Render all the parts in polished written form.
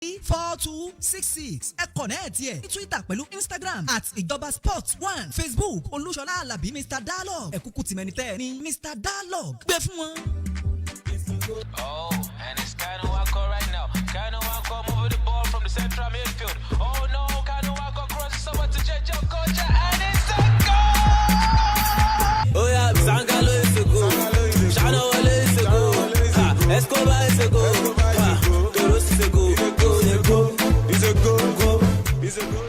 4266 ẹ kọ̀nẹ́ẹ̀tì ẹ̀ ní Twitter pẹ̀lú Instagram @ijobasport1 Facebook Olúṣọlá Alábí Mr. Dialogue ẹ kúkú tìmẹ́ni tẹ́ ẹ ní Mr. Dialogue gbé fún wọn. Oh, and it's Kanu Wako right now. Kanu Wako moving the ball from the central midfield. Oh no, Kanu Wako crosses over to Jejo Kocha and it's a goal! Oh yeah, Sangalo is a goal. Shano Wale is a goal. Escobar is a goal. Toros is a goal. He's a goal. He's a goal.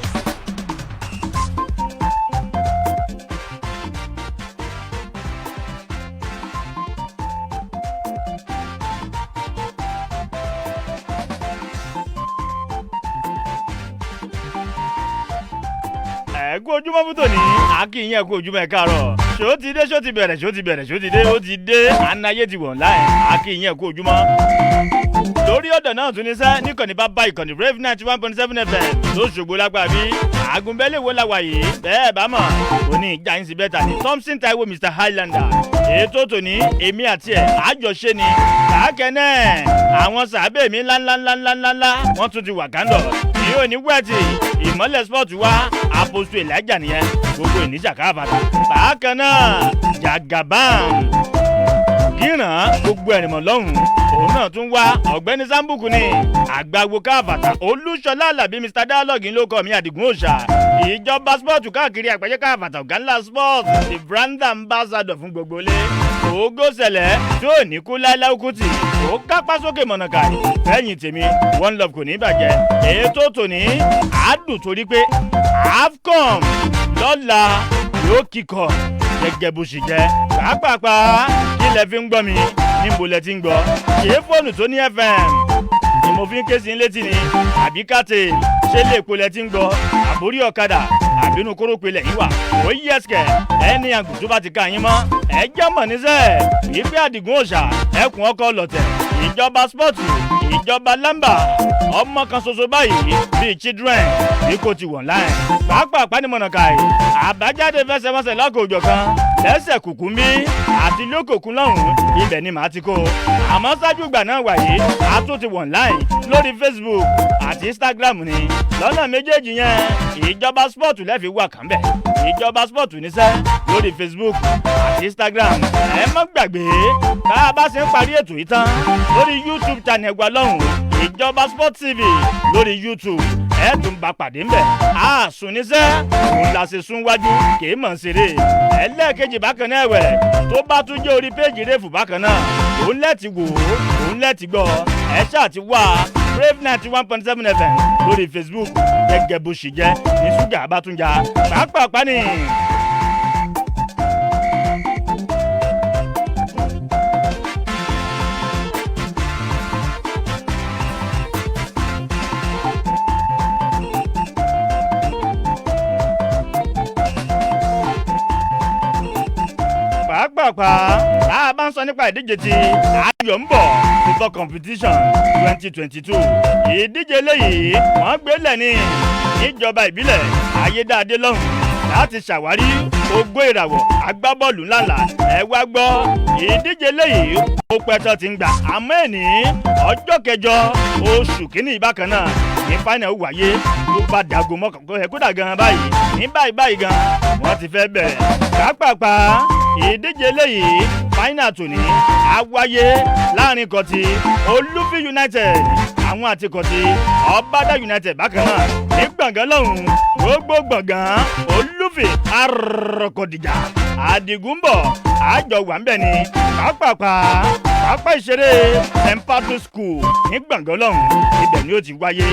ẹ kú ojúmọ́ fún tòní akínyìn ẹ kú ojúmọ́ ẹ káàárọ̀ ṣó ti dé ṣó ti dé ó ti dé anáyé ti wọ̀n láì akínyìn ẹ kú ojúmọ́. lórí ọ̀dọ̀ náà tún ní sẹ́ níkànnì bá ìkànnì Brave 91.7 FM tó ṣògbó lágbà bí àgùnbẹ́lẹ̀ wo la wà yìí bẹ́ẹ̀ bá mọ̀ òní ìjà yín sí bẹ́ẹ̀ ta ni Thompson Taiwo Mr. Highlander ètò tòní èmi àti ẹ̀ àjọṣe ni kàákẹ́ náà àwọn sàábẹ̀ mi ńláńláńláńláńlá wọ́n tún ti wà kándọ̀ ní òní wẹ́ẹ̀tì ìmọ́lẹ̀ sport wa àpòsù ìlàjà nìyẹn gbogbo ìníjà káàbàtà bákan náà Jagaban gíran gbogbo ẹ̀rìnmọ̀ lọ́hùn òun náà tún wá ọ̀gbẹ́ni Sambuku ni àgbàwo káàbàtà Olúṣọlá Alábí Mr. Dialogue ló kọ́ mi Àdìgún òòṣà ìjọba sport káàkiri àgbáyé káàbàtà ọ̀gá ńlá sport the brand ambassador fún gbogbo ilé ògo ṣẹlẹ̀ tí ò ní kú láíláí kùtì ó kápá sókè mọ̀nàkà fẹ́yìn tèmi one love kò ní bàjẹ́ ètò tòní àádùn torí pé AFCON lọ́la yóò kíkọ gẹ́gẹ́ bó ṣe jẹ́ pàápàá kí lẹ fi ń gbọ́ mi níbo lẹ ti ń gbọ́ ṣé fóònù tó ní FM ni mo fi ń ké sí létí ni àbí káàtì ṣé lè po lẹ ti ń gbọ́ àbórí ọ̀kadà àbínú kórópè lẹ́yìn wà ó yí ẹ̀sìkẹ̀ ẹni àgùn tó bá ti ká yín mọ́ ẹ jẹ́ mọ̀ níṣẹ́ ìpè Àdìgún òòṣà ẹkùn ọkọ̀ lọ̀tẹ̀ ìjọba spọ́ọ̀tù ìjọba lámbà ọmọ kan ṣoṣo báyìí bíi children bí kò ti wọ̀n láì pàápàá pánimọ̀nàkà yìí àbájáde fẹsẹ̀wọnsẹ̀ lọ́kọ̀ọ́jọ̀ kan lẹ́sẹ̀ kùkùn bí àti lókòkun lọ́hùn-ún ibẹ̀ ni màá ti kó àmọ́ ṣáájú ìgbà náà wáyé a tún ti wọ̀n láì lórí Facebook àti Instagram ni lọ́nà méjèèjì yẹn ìjọba spọ́ọ̀tù lẹ́fi wà kàn bẹ̀ ìjọba spọ́ọ̀tù níṣẹ́ lórí Facebook àti Instagram ẹ má gbàgbé tá a bá ṣe ń parí ètò yìí tán lórí YouTube channel wa lọ́hùn-ún ìjọba Sport TV lórí YouTube ẹ tún bá pàdé ńbẹ̀ àásùn níṣẹ́ òun la ṣe sún wájú kìí mọ̀ ṣeré ẹlẹ́ẹ̀kejì bákan náà ẹ̀wẹ̀ tó bá tún jẹ́ orí péjì rẹ́fù bákan náà òun lẹ́ẹ̀tì wò òun lẹ́ẹ̀tì gbọ́ ẹ ṣáà ti wá Brave 91.7 FM lórí Facebook gẹ́gẹ́ bó ṣe jẹ́ ní ṣúgà bá tún jà pàápàá ni. pàápàá tá a bá ń sọ nípa ìdíje tí ayọ̀ ń bọ̀ football competition 2022 ìdíje eléyìí wọ́n gbélé ní níjọba ìbílẹ̀ ayédáadé lọ́hùn láti ṣàwárí ògo ìràwọ̀ agbábọ́ọ̀lù ńláńlá ẹ wá gbọ́ ìdíje eléyìí ó pẹ́tọ́ ti ń gbà àmọ́ ẹ̀ní ọjọ́ kẹjọ oṣù kínní bákan náà ní final wáyé ló bá dàgò mọ́kànkó ẹ̀ kódà gan báyìí ní báyìí gan wọ́n ti fẹ́ bẹ̀rẹ̀ pàápàá ìdíje eléyìí final tòní á wáyé láàrin kọtí Olúfi United àwọn àti kọtí Ọbádà United bákan náà ní gbọ̀ngàn lọ́hùn gbogbo gbọ̀ngàn Olúfi arọ́kọ̀dìjà Àdìgún bọ̀ àjọ wà ń bẹ̀ ni pápá ìṣeré Empatu School ní gbọ̀ngàn lọ́hùn ibẹ̀ ni ó ti wáyé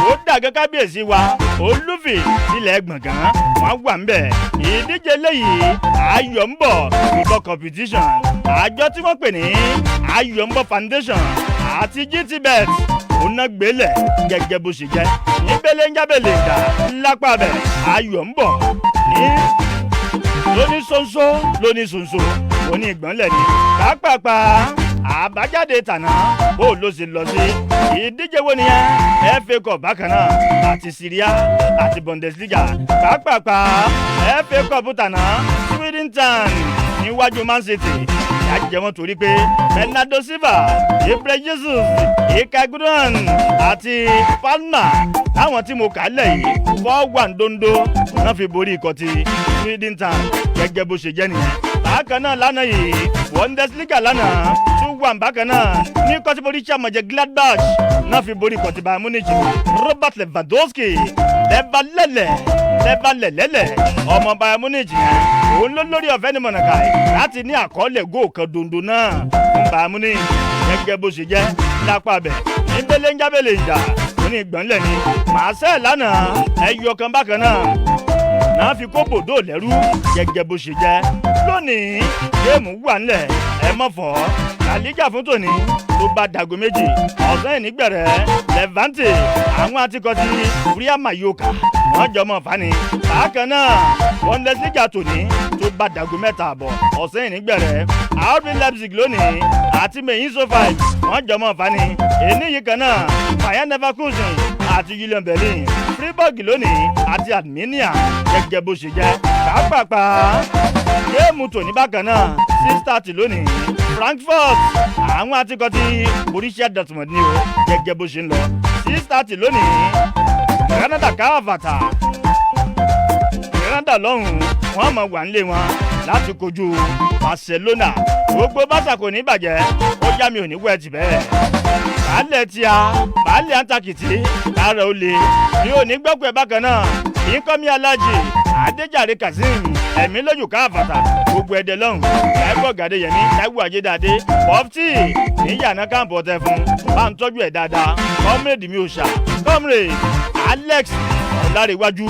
ó dàgẹ́ kábíyèsí wa Olúfi ilẹ̀ gbọ̀ngàn wọn wà ń bẹ̀ ìdíje eléyìí ayọ̀ ń bọ̀ football competition àjọ tí wọ́n pè ní ayọ̀ ń bọ̀ foundation àti GTBet òun náà gbélé gẹ́gẹ́ bó ṣe jẹ́ níbẹ̀lẹ̀ ń jábẹ̀lẹ̀ ìdá lápá bẹ̀ ayọ̀ ń bọ̀ ní lóní ṣonṣo òní ìgbọ̀nlẹ̀ ni pàápàá àbájáde tàná bó ló ṣe lọ sí ìdíje wo nìyẹn FA Cup bákan náà àti Syria àti Bundesliga pàápàá FA Cup tàná Sweden Town níwájú Man City ìyá jẹ wọn torí pé Bernardo Silva Gabriel Jesus Ikaguran àti Palma láwọn tí mo kà á lẹ̀ yìí 4-1 dondo náà fi borí ikọ̀ ti Sweden Town gẹ́gẹ́ bó ṣe jẹ́ nìyẹn. bákan náà lánàá yìí Bundesliga lánàá 2-1 bákan náà ní ikọ̀ tí Borussia Mönchengladbach náà fi borí ikọ̀ ti Bayern Munich. Robert Lewandowski lẹ́bàlẹ̀lẹ́lẹ̀ ọmọ Bayern Munich yẹn òun ló lórí ọ̀fẹ́ ní mọ̀nàkà láti ní àkọọ́lẹ̀ góò kan dondo náà fún Bayern Munich gẹ́gẹ́ bó ṣe jẹ́ lápá bẹ̀ níbẹ̀lẹ̀ ń jábẹ̀lẹ̀ ìjà ní ìgbọ̀nlẹ̀ ni Marseille lánàá ẹyọ kan bákan náà fi kó bòdó lẹ́rú gẹ́gẹ́ bó ṣe jẹ́ lónìí géèmù wà ńlẹ̀ ẹ mọ̀ fọ́ La Liga fún tòní tó bá dàgò méjì ọ̀sán ìnígbẹ̀rẹ̀ Levante àwọn àtikọ̀ ti Real Mallorca wọ́n jọ mọ̀ fani bákan náà Bundesliga tòní tó bá dàgò mẹ́ta àbọ̀ ọ̀sán ìnígbẹ̀rẹ̀ RB Leipzig lónìí àti Mainz 05 wọ́n jọ mọ̀ fani ènìyàn kan náà Bayern Leverkusen àti Union Berlin Freiburg lónìí àti Arminia gẹ́gẹ́ bó ṣe jẹ́ pàápàá géèmù tòní bákan náà 6:30 lónìí Frankfurt àwọn àtikọ̀ ti Borussia Dortmund ní o gẹ́gẹ́ bó ṣe ń lọ 6:30 lónìí Granada káfàtà Granada lọ́hùn-ún wọ́n mọ̀ wà nílé wọn láti kojú Barcelona gbogbo Barca kò ní bàjẹ́ ó yá mi ò ní wẹ̀ tì bẹ́ẹ̀. baálẹ̀ tíya baálẹ̀ antakìtì kára ó le mi ò ní gbọ́pẹ́ bákan náà ìkọ́mi alájì Adéjàre Kazeem ẹ̀mí lójú káfàtà gbogbo ẹ̀dẹ̀ lọ́hùn Táíwò Gàdéyẹmí Táíwò Ajédáadé pọ́pítì níyànà káàmpọ̀ tẹ fún bá ń tọ́jú ẹ̀ dáadáa comrade mi ò ṣà comrade Alex Ọ̀làríwájú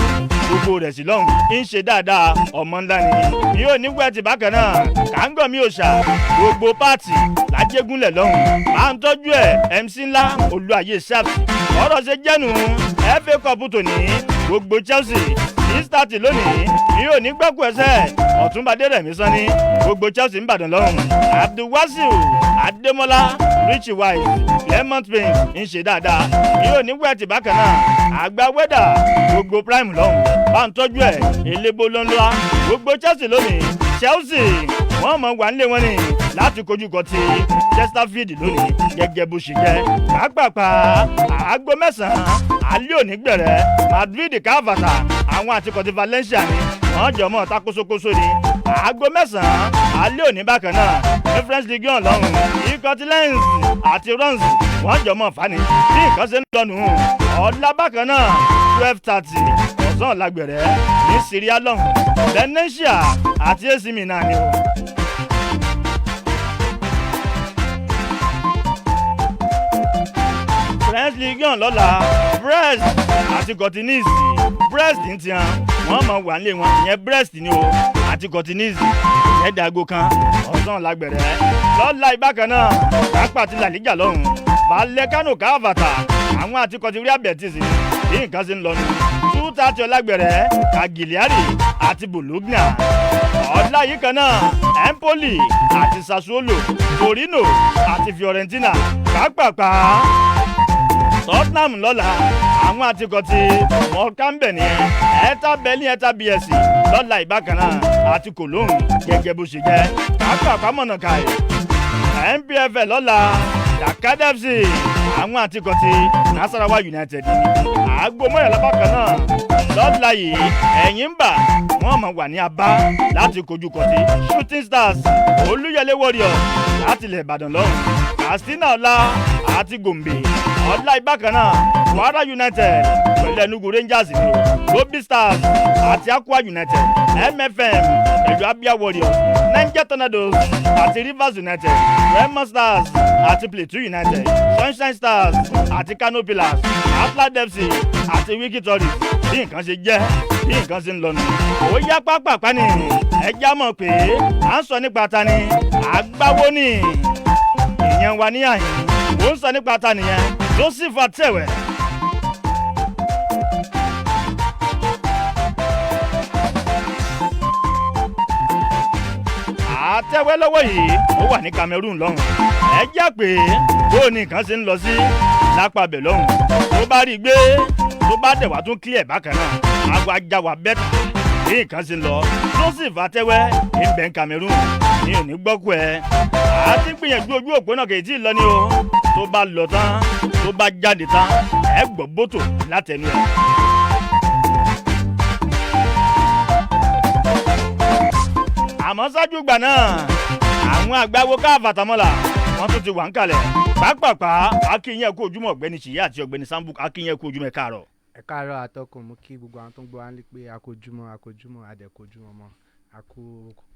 gbogbo rẹ̀ sí lọ́hùn ń ṣe dáadáa ọmọ ńlá ni mi ò ní wẹ́ẹ̀tì bákan náà kàńgọ̀ mi ò ṣà gbogbo pààtì lájẹgúnlẹ̀ lọ́hùn bá ń tọ́jú ẹ̀ MC ńlá Olúayé Sharp ọ̀rọ̀ ṣe jẹ́nu FA Cup tòní gbogbo Chelsea 6:30 lónìí mi ò ní gbẹ́kù ẹsẹ̀ Ọ̀túnba Adérẹ̀mí Sanni gbogbo Chelsea ńbàdàn lọ́hùn Abdulwasiu Adémọ́lá Richie Wise Lemon Prince ń ṣe dáadáa mi ò ní wẹ́ẹ̀tì bákan náà àgbà wẹ́dà gbogbo prime lọ́hùn bá ń tọ́jú ẹ̀ elébo lọ́nlá gbogbo Chelsea lónìí Chelsea wọ́n mọ̀ wà nílé wọn ni láti kojú kọ ti Chesterfield lónìí gẹ́gẹ́ bó ṣe jẹ́ pàápàá àgbo mẹ́sàn-án alẹ́ òní gbẹ̀rẹ̀ Madrid káfàtà àwọn àtikọ̀ ti Valencia ni wọ́n jọ mọ́ takósókósó ni àgbo mẹ́sàn-án alẹ́ òní bákan náà ní French Ligue 1 lọ́hùn ikọ̀ ti Lens àti Rennes wọ́n jọ mọ́ fani bí nǹkan ṣe ń lọ́nu ọ̀la bákan náà 12:30 ọ̀sán ọ̀làgbẹ̀rẹ̀ ní Syria lọ́hùn Venezia àti AC Milan ni o. French Ligue 1 lọ́la Brest àti Cotonou Brest ń tiẹ̀ wọ́n mọ̀ wà nílé wọn ìyẹn Brest ni o àti Cotonou ìyẹn dàgò kan ọ̀sán lágbẹ̀rẹ̀ lọ́la ìbákan náà kápá àti La Liga lọ́hùn Vallecano káfàtà àwọn àti Real Betis bí nǹkan ṣe ń lọ nù 2:30 ọlágbẹ̀rẹ̀ Cagliari àti Bologna ọ̀la yìí kan náà Empoli àti Sassuolo Torino àti Fiorentina pàápàá Tottenham lọ́la àwọn àtikọ̀ ti Morecambe nìyẹn Hertha Berlin Hertha BSC lọ́la ìbákan náà àti Cologne gẹ́gẹ́ bó ṣe jẹ́ pàápàá mọ̀nàkà ẹ̀ NPFL lọ́la Dakar FC àwọn àtikọ̀ ti Nasarawa United ní àgbo mọ́yàlá bákan náà lọ́la yìí ẹ̀yìn ń bà wọ́n mọ̀ wà ní Aba láti kojú kọ̀tí Shooting Stars Olúyọlé Warriors láti ilẹ̀ Ìbàdàn lọ́hùn Katsina ọ̀la àti Gombe ọ̀la ìbákan náà Kwara United pẹ̀lú Enugu Rangers ní Lobi Stars àti Akwa United MFM pẹ̀lú Abia Warriors Niger Tornadoes àti Rivers United Remo Stars àti Plateau United Sunshine Stars àti Kano Pillars Atlas FC àti Wiki Tourist bí nǹkan ṣe jẹ́ bí nǹkan ṣe ń lọ nù. ó yá pápápá ni ẹja mọ̀ pé à ń sọ nípa ta ni àgbáwo ni ìyẹn wà ní àyìn ó ń sọ nípa ta nìyẹn Joseph Atẹ̀wẹ̀. Àtẹ̀wẹ̀ lọ́wọ́ yìí ó wà ní Cameroon lọ́hùn ẹ jẹ́ pé bó ní nǹkan ṣe ń lọ sí lápàbẹ̀ lọ́hùn tó bá rí i gbé tó bá dẹ̀ wá tún clear bákan náà àgọ́ ajá wa bẹ́tà bí nǹkan ṣe ń lọ Joseph Atẹ́wẹ́ ìbẹ̀ Cameroon ní òní gbọ́kú ẹ̀ àti gbìyànjú ojú òpó náà kì í tí ì lọ ní o tó bá lọ tán tó bá jáde tán ẹ gbọ́ bótò látẹnu ẹ̀. àmọ́ ṣáájú ìgbà náà àwọn àgbáwo káfàtàmọ́là wọ́n tún ti wà ń kalẹ̀ pàápàá akínyẹ̀ kú ojúmọ́ ọ̀gbẹ́ni Ṣìyí àti ọ̀gbẹ́ni Sambu akínyẹ̀ kú ojúmọ́ ẹ káàárọ̀. ẹ káàárọ̀ atọ́kùn mú kí gbogbo àwọn tó ń gbọ́ wá ní pé akójúmọ́ adẹ̀kójúmọ́ mọ́ àkó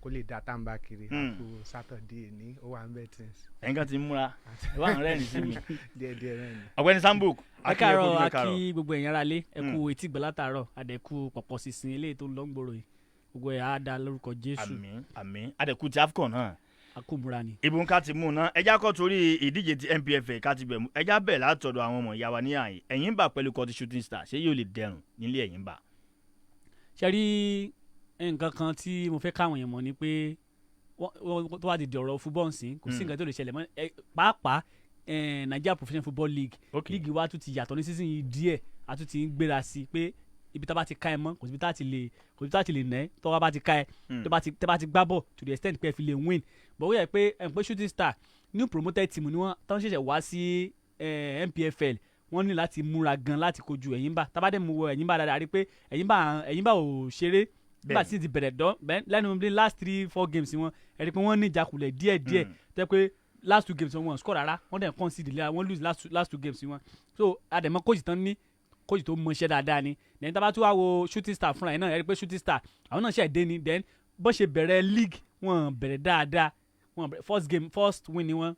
kó lè dá tàǹbà kiri àkó sátọ̀dé ní ó wà ń bẹ̀ tí. ẹ̀yin kan ti ń múra ẹ wà ń rẹ́rìn sí mi. díẹ̀ rẹ̀ ni. ọ̀gbẹ́ni Sambu ẹ káàárọ̀ akí gbogbo èèyàn ara lé ẹ kú etí gbọ́ látàárọ̀ adẹ̀kú pọ̀pọ̀ sísìn eléyìí tó ń lọ ń gbòòrò yìí gbogbo ẹ̀ á da lórúkọ Jésù. àmín adẹ̀kú ti AFCON náà. akúmura ni. ibùn ká ti mú un ná ẹjá kọ́ torí ìdíje ti NPFL ká ti bẹ̀mú ẹjá bẹ̀ látọ̀dọ̀ àwọn ọmọ ìyá wa ní àyè Ẹ̀yìnbà pẹ̀lú kọ́tí Shooting Star ṣé yóò lè dẹrùn nílé Ẹ̀yìnbà. ṣe rí nǹkan kan tí mo fẹ́ káwọn èèyàn mọ̀ ni pé tó wá di ọ̀rọ̀ football sí kò sí nǹkan tó lè ṣẹlẹ̀ mọ́ pàápàá Nigeria Professional Football League league wa tún ti yàtọ̀ ní season yìí díẹ̀ a tún ti ń gbéra sí pé ibi tá a bá ti ká ẹ mọ́ kò síbi tá a ti lè nẹ́ tọ́wọ́ bá ti ká ẹ tẹ́ bá ti gbá bọ̀ to the extent pé ẹ fi lè win but ó yẹ pé Shooting Star new promoted team ni wọ́n tán ṣẹ̀ṣẹ̀ wá sí NPFL wọ́n ní láti múra gan láti kojú Ẹ̀yìnbà tábàdé mu wọ Ẹ̀yìnbà dáadáa rí pé Ẹ̀yìnbà ò ṣeré nígbà tí ti bẹ̀rẹ̀ dán lẹ́nu bí last 3-4 games wọn ẹ rí pé wọ́n ní ìjákulẹ̀ díẹ̀ tẹ́ pé last 2 games wọn score rárá wọ́n dẹ̀ concede wọ́n lose last 2 games wọn so àdèmọ́ coach tán ní coach tó mọṣẹ́ dáadáa ni then tábà tún wá wo Shooting Star fúnra ẹ̀ náà ẹ rí pé Shooting Star àwọn náà ṣe dé ni then bó ṣe bẹ̀rẹ̀ league wọn bẹ̀rẹ̀ dáadáa wọn first win ni wọn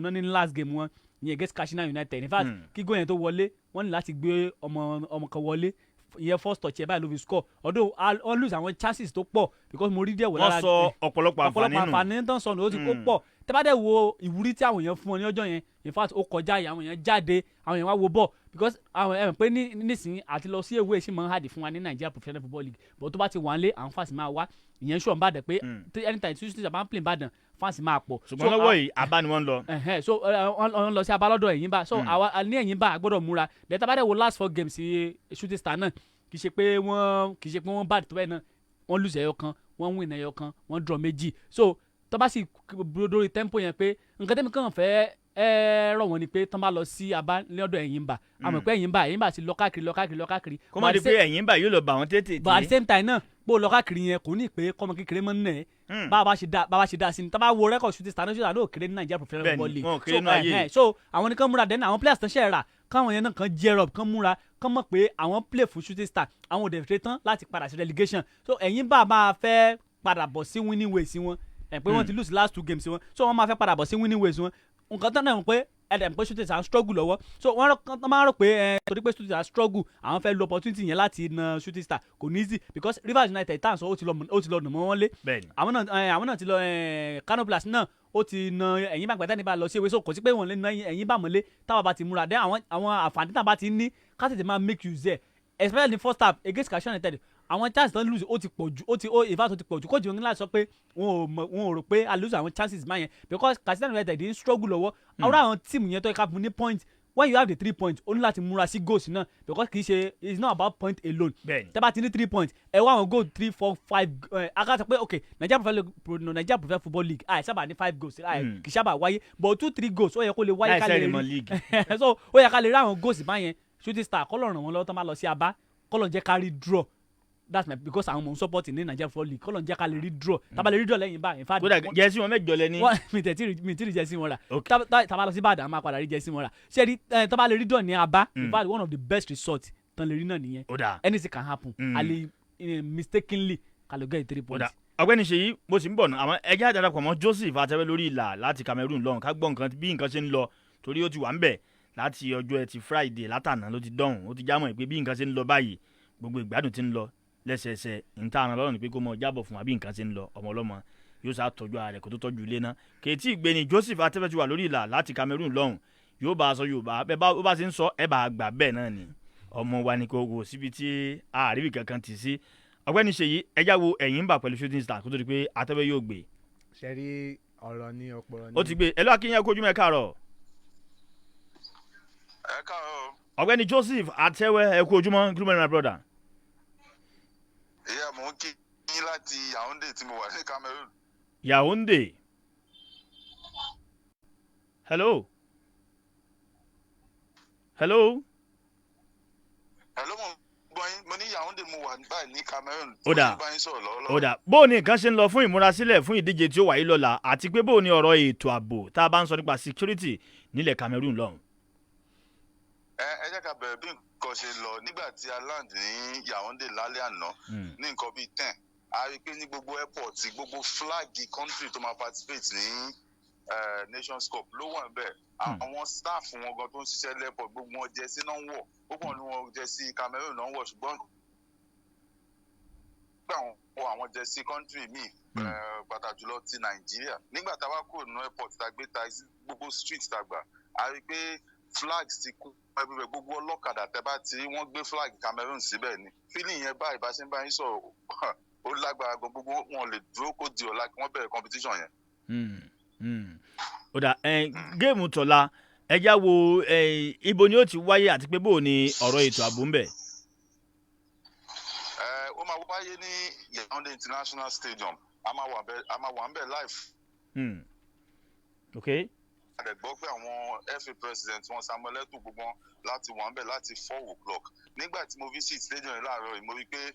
náà ní last game wọn ní against Katsina United in fact kí góyìn tó wọlé wọn ní láti gbé ọmọ kan wọlé ìyẹn first touch ẹ báyìí ló fi score although all lose àwọn chances tó pọ̀ because mo rí díẹ̀ wò lára wọ́n sọ ọ̀pọ̀lọpọ̀ àǹfààní tán sọnù ó ti kó pọ̀ tẹ́bàdẹ̀ wo ìwúrí tí àwọn èèyàn fún ọ ní ọjọ́ yẹn in fact ó kọjá àwọn èèyàn jáde àwọn èèyàn wá wo bọ̀ because àwọn ẹ̀rọ pé nísìnyí àti lọ sí ewé ṣì máa ń hàdì fún wa ní Nigeria Professional Football League but tó bá ti wà ń lé àwọn fans máa wá ìyẹn ṣùgbọ́n bàdàn pé anytime tí ṣùgbọ́n bá ń play Ìbàdàn fans máa pọ̀. ṣùgbọ́n lọ́wọ́ yìí Abá ni wọ́n lọ. so wọ́n lọ sí Abá lọ́dọ̀ Ẹ̀yìnbà so ní Ẹ̀yìnbà gbọ́dọ̀ múra dẹ̀ tẹ́bàdẹ̀ wo last 4 games Shooting Star náà kì í ṣe pé wọ́n bad tó bẹ́ẹ̀ náà wọ́n lose ẹyọ kan wọ́n win ẹyọ kan wọ́n draw méjì so tó bá sì dórí tempo yẹn pé nǹkan tẹ́mi kàn fẹ́ rọ̀ wọ́n ni pé tán bá lọ sí Abá lọ́dọ̀ Ẹ̀yìnbà àmọ́ pé Ẹ̀yìnbà ti lọ káàkiri. kó má di pé Ẹ̀yìnbà yóò lọ bá wọn tètè. but at the same time náà pé ó lọ káàkiri yẹn kò ní pé kọ́mọ kékeré mọ́ nínú ẹ̀ bá a bá ṣe dá sí ni tá bá wo record Shooting Star náà kéré ní Nigeria Professional Football League so àwọn nìkan múra dẹ́nu àwọn players tán ṣe rà káwọn yẹn náà kan gear up kan múra kán mọ̀ pé àwọn play fún Shooting Star àwọn ò dẹ̀ fẹ́ tán láti padà sí relegation so Ẹ̀yìnbà máa fẹ́ padà bọ̀ sí winning ways wọn pé wọ́n ti lose last 2 games wọn so wọ́n máa fẹ́ padà bọ̀ sí winning ways wọn nǹkan tán náà pé ẹ̀dẹ̀ pé Shooting Star struggle lọ́wọ́ so wọ́n máa rò pé torí pé Shooting Star struggle àwọn fẹ́ lo opportunity yẹn láti na Shooting Star kò ní easy because Rivers United tàn sọ ó ti lọ nà mọ́ wọn lé àwọn náà ti lọ Kano Pillars náà ó ti na Ẹ̀yìnbà gbàtà nípa lọ sí ewé so kò sí pé wọ́n lè na Ẹ̀yìnbà mọ́lé táwọn bá ti múra dé àwọn àǹfààní táwọn bá ti ní ká tètè máa make use ẹ̀ especially in first half against Katsina United àwọn chances tán lose ó ti pọ̀ jù in fact ó ti pọ̀ jù kóòtù wọn láti sọ pé wọn ò rò pé a lose àwọn chances máa yẹn because Katsina United ń struggle lọ́wọ́ àwọn team yẹn tó yẹ ká fún ní point when you have the 3 points ó ní láti múra sí goals náà because kì í ṣe it's not about point alone tẹ́ bá ti ní 3 points ẹ wá àwọn goal 3 4 5 akátá pé okay Nigeria Professional Football League sábà ní 5 goals kì í sábà wáyé but 2-3 goals ó yẹ kó lè wáyé ká lè rí so ó yẹ ká lè rí àwọn goals báyẹn Shooting Star kọ́lọ̀ ràn wọ́n lọ́wọ́ tán bá lọ sí Abá kọ́lọ̀ jẹ́ ká rí draw that's my because àwọn ọmọ support ní Nigeria Football League kọ́lọ̀ jẹ́ ká lè rí draw tábà lè rí draw lẹ́yìn bá in fact jẹ́sí wọn mẹ́jọ lẹ ní. mi ti rí jẹ́sí wọn rà tábà lọ sí Ìbàdàn máa padà rí jẹ́sí wọn rà ṣé rí tábà lè rí draw ní Abá in fact one of the best resort tán lè rí náà nìyẹn anything can happen ali mistakenly kàlọ́ get 3 points. ọ̀gbẹ́ni Ṣèyí mo sì ń bọ̀ náà àmọ́ ẹjẹ́ àdàpọ̀ mọ́ Joseph Atẹ́wẹ́ lórí ìlà láti Cameroon lọ́hùn ká gbọ́ nǹkan bí nǹkan ṣe ń lọ torí ó ti wà ń bẹ̀ láti ọjọ́ Ẹtì Friday látàná ló ti dọ̀hùn ó ti jámọ̀ pé bí nǹkan ṣe ń lọ báyìí gbogbo ìgbádùn ti ń lọ lẹ́sẹẹsẹ níta àrùn lọ́rùn ni pé kó mọ jábọ̀ fún wa bí nǹkan ṣe ń lọ ọmọ ọlọ́mọ yóò sá tọ́jú ara rẹ̀ kó tó tọ́jú ilé náà kèétí ìgbéni Joseph Atẹ́wẹ́ ti wà lórí ìlà láti Cameroon lọ́hùn yóò bá a sọ Yorùbá bẹ́ẹ̀ bá ti ń sọ ẹ bá a gbà bẹ́ẹ̀ náà ni ọmọ wa ni kò wò síbi tí àríwí kankan ti sí ọ̀gbẹ́ni Ṣèyí ẹjá wo Ẹ̀yìnbà pẹ̀lú Shooting Star kó tó di pé Atẹ́wẹ́ yóò gbé. ṣẹ́rí ọ̀rọ̀ ní ọpọlọ ní. ó ti gbé ẹ lọ́wọ́ akínyẹn kojú mẹ́ káàárọ̀. ẹ káàárọ̀. ọ̀gbẹ́ni Joseph Atẹ́wẹ́ ẹ kú ojúmọ́ good morning my brother. ìyá mò ń kí yín yín láti Yaoundé tí mo wà ní Cameroon. Yaoundé. Hello. Hello, mo gbọ́ yín, mo ní Yaoundé mo wà báyìí ní Cameroon. Ó dà bó ni nǹkan ṣe ń lọ fún ìmúrasílẹ̀ fún ìdíje tí ó wáyé lọ́la àti pé bó ni ọ̀rọ̀ ètò ààbò tá a bá ń sọ nípa security nílẹ̀ Cameroon lọ́hùn. Ẹ jẹ́ ká bẹ̀rẹ̀ bí nǹkan ṣe lọ nígbà tí a land ní Yaoundé lálẹ́ àná ní nǹkan bíi 10 a rí i pé ní gbogbo airport gbogbo flag country tó máa participate ní Nations Cup ló wà níbẹ̀. Àwọn staff wọn gan tó ń ṣiṣẹ́ airport gbogbo wọn jẹ́sí náà ń wọ̀ gbogbo wọn jẹ́sí Cameroon náà ń wọ̀ ṣùgbọ́n àwọn jẹ́sí country míì pàtàkì jùlọ ti Nàìjíríà nígbà tá a wá kúrò nínú airport tá a gbé taxi gbogbo street tá a gbà a rí i pé flags ti kú ẹbí gbogbo ọlọ́kadà tẹ́ bá ti wọ́n gbé flag Cameroon síbẹ̀ ni feeling yẹn báyìí bá ṣe ń bá yín sọ̀rọ̀ ó lágbára gan gbogbo wọn lè dúró kó di ọ̀la kí wọ́n bẹ̀rẹ̀ competition yẹn. Ó dà géèmù tọ̀la ẹja wo ibo ni ó ti wáyé àti pé bó ni ọ̀rọ̀ ètò ààbò ń bẹ̀. Ó máa wáyé ní Yaoundé International Stadium a máa wà ń bẹ̀ live. Okay. A gbọ́ pé àwọn FA president wọn Samuel Eto'o gbogbo láti wà ń bẹ̀ láti 4 o'clock nígbà tí mo visit stadium yìí láàárọ̀ yìí mo rí i pé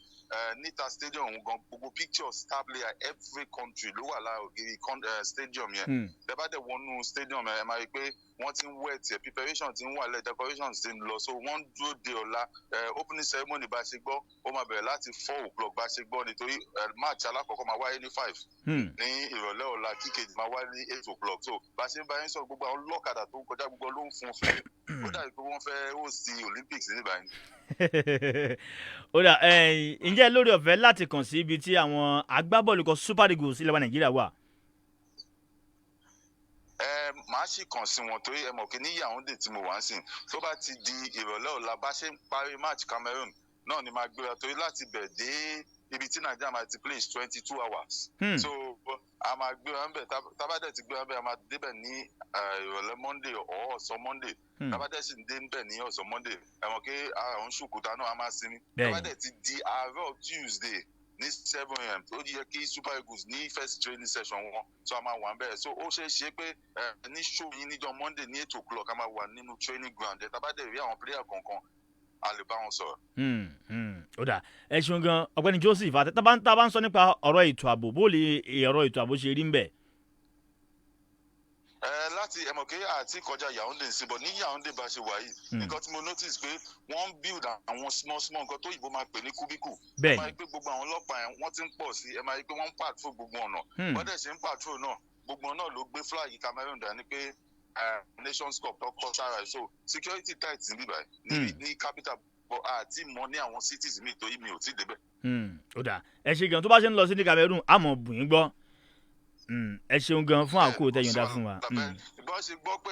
níta stadium gan gbogbo pictures tablia every country ló wà láàárọ̀ ògiri stadium yẹn bẹ́ẹ̀ bá dẹ̀ wọnú stadium ẹ̀ máa rí i pé wọ́n ti ń wet ẹ̀ preparation ti ń wà lẹ̀ decorations ti ń lọ so wọ́n dúró de ọ̀la opening ceremony bá ṣe gbọ́ ó máa bẹ̀rẹ̀ láti 4 o'clock bá ṣe gbọ́ nítorí match alákọ̀ọ́kọ́ máa wáyé ní 5 ní ìrọ̀lẹ́ ọ̀la kíkejì máa wáyé ní 8 o'clock so bá ṣe ń bá yín sọ gbogbo àwọn ọlọ́kadà tó ń kọjá gbogbo ló ń fún fún ó dàbí pé wọ́n fẹ́ host Olympics ní báyìí. Ó dà ǹjẹ́ lórí ọ̀fẹ́ láti kàn sí ibi tí àwọn agbábọ́ọ̀lù kan Super Eagles ilẹ̀ wa Nàìjíríà wà. Màá sì kàn sí wọn torí ẹ mọ̀ kí ní Yaoundé tí mo wà ń sìn tó bá ti di ìrọ̀lẹ́ ọ̀la bá ṣe ń parí match Cameroon náà ni máa gbéra torí láti bẹ̀ dé ibi tí Nàìjíríà máa ti play is 22 hours. So a máa gbéra ń bẹ̀ tábàdẹ̀ ti gbéra ń bẹ̀ a máa débẹ̀ ní ìrọ̀lẹ́ Monday or ọ̀sán Monday tábàdẹ̀ sì ń dé ń bẹ̀ ní ọ̀sán Monday ẹ mọ̀ kí àwọn ṣùkúta náà a máa sinmi tábàdẹ̀ ti di àárọ̀ Tuesday ní 7 a.m. ó yẹ kí Super Eagles ní first training session wọn so a máa wà ń bẹ̀rẹ̀ so ó ṣeé ṣe pé ní show yín níjọ́ Monday ní 8 o'clock a máa wà nínú training ground ẹ̀ tábàdẹ̀ rí àwọn player kọ̀ọ̀kan a lè bá wọn sọ̀rọ̀. Ó dà ẹ ṣeun gan ọ̀gbẹ́ni Joseph àti tá a bá ń sọ nípa ọ̀rọ̀ ètò ààbò bó lè ọ̀rọ̀ ètò ààbò ṣe rí ń bẹ̀. Láti ẹ mọ̀ pé àti kọjá Yaoundé sí bọ̀ ní Yaoundé bá ṣe wà yìí nǹkan tí mo notice pé wọ́n ń build àwọn small nǹkan tó yìnbó máa pè ní kúbíkù ẹ máa rí pé gbogbo àwọn ọlọ́pàá yẹn wọ́n ti ń pọ̀ sí ẹ máa rí pé wọ́n ń patrol gbogbo ọ̀nà wọ́n dẹ̀ ṣe ń patrol náà gbogbo náà ló gbé flag Cameroon dání pé Nations Cup tó kọ́ sára so security tight níbí báyìí ní capital àti mọ ní àwọn cities mi tó yí mi ò tí débẹ̀. Ó dà ẹ ṣe gan tó bá ṣe ń lọ sí ní Cameroon àmọ́ bùn gbọ́ ẹ ṣeun gan fún àkókò tẹ̀yìn dá fún wa. bọ́ ṣe gbọ́ pé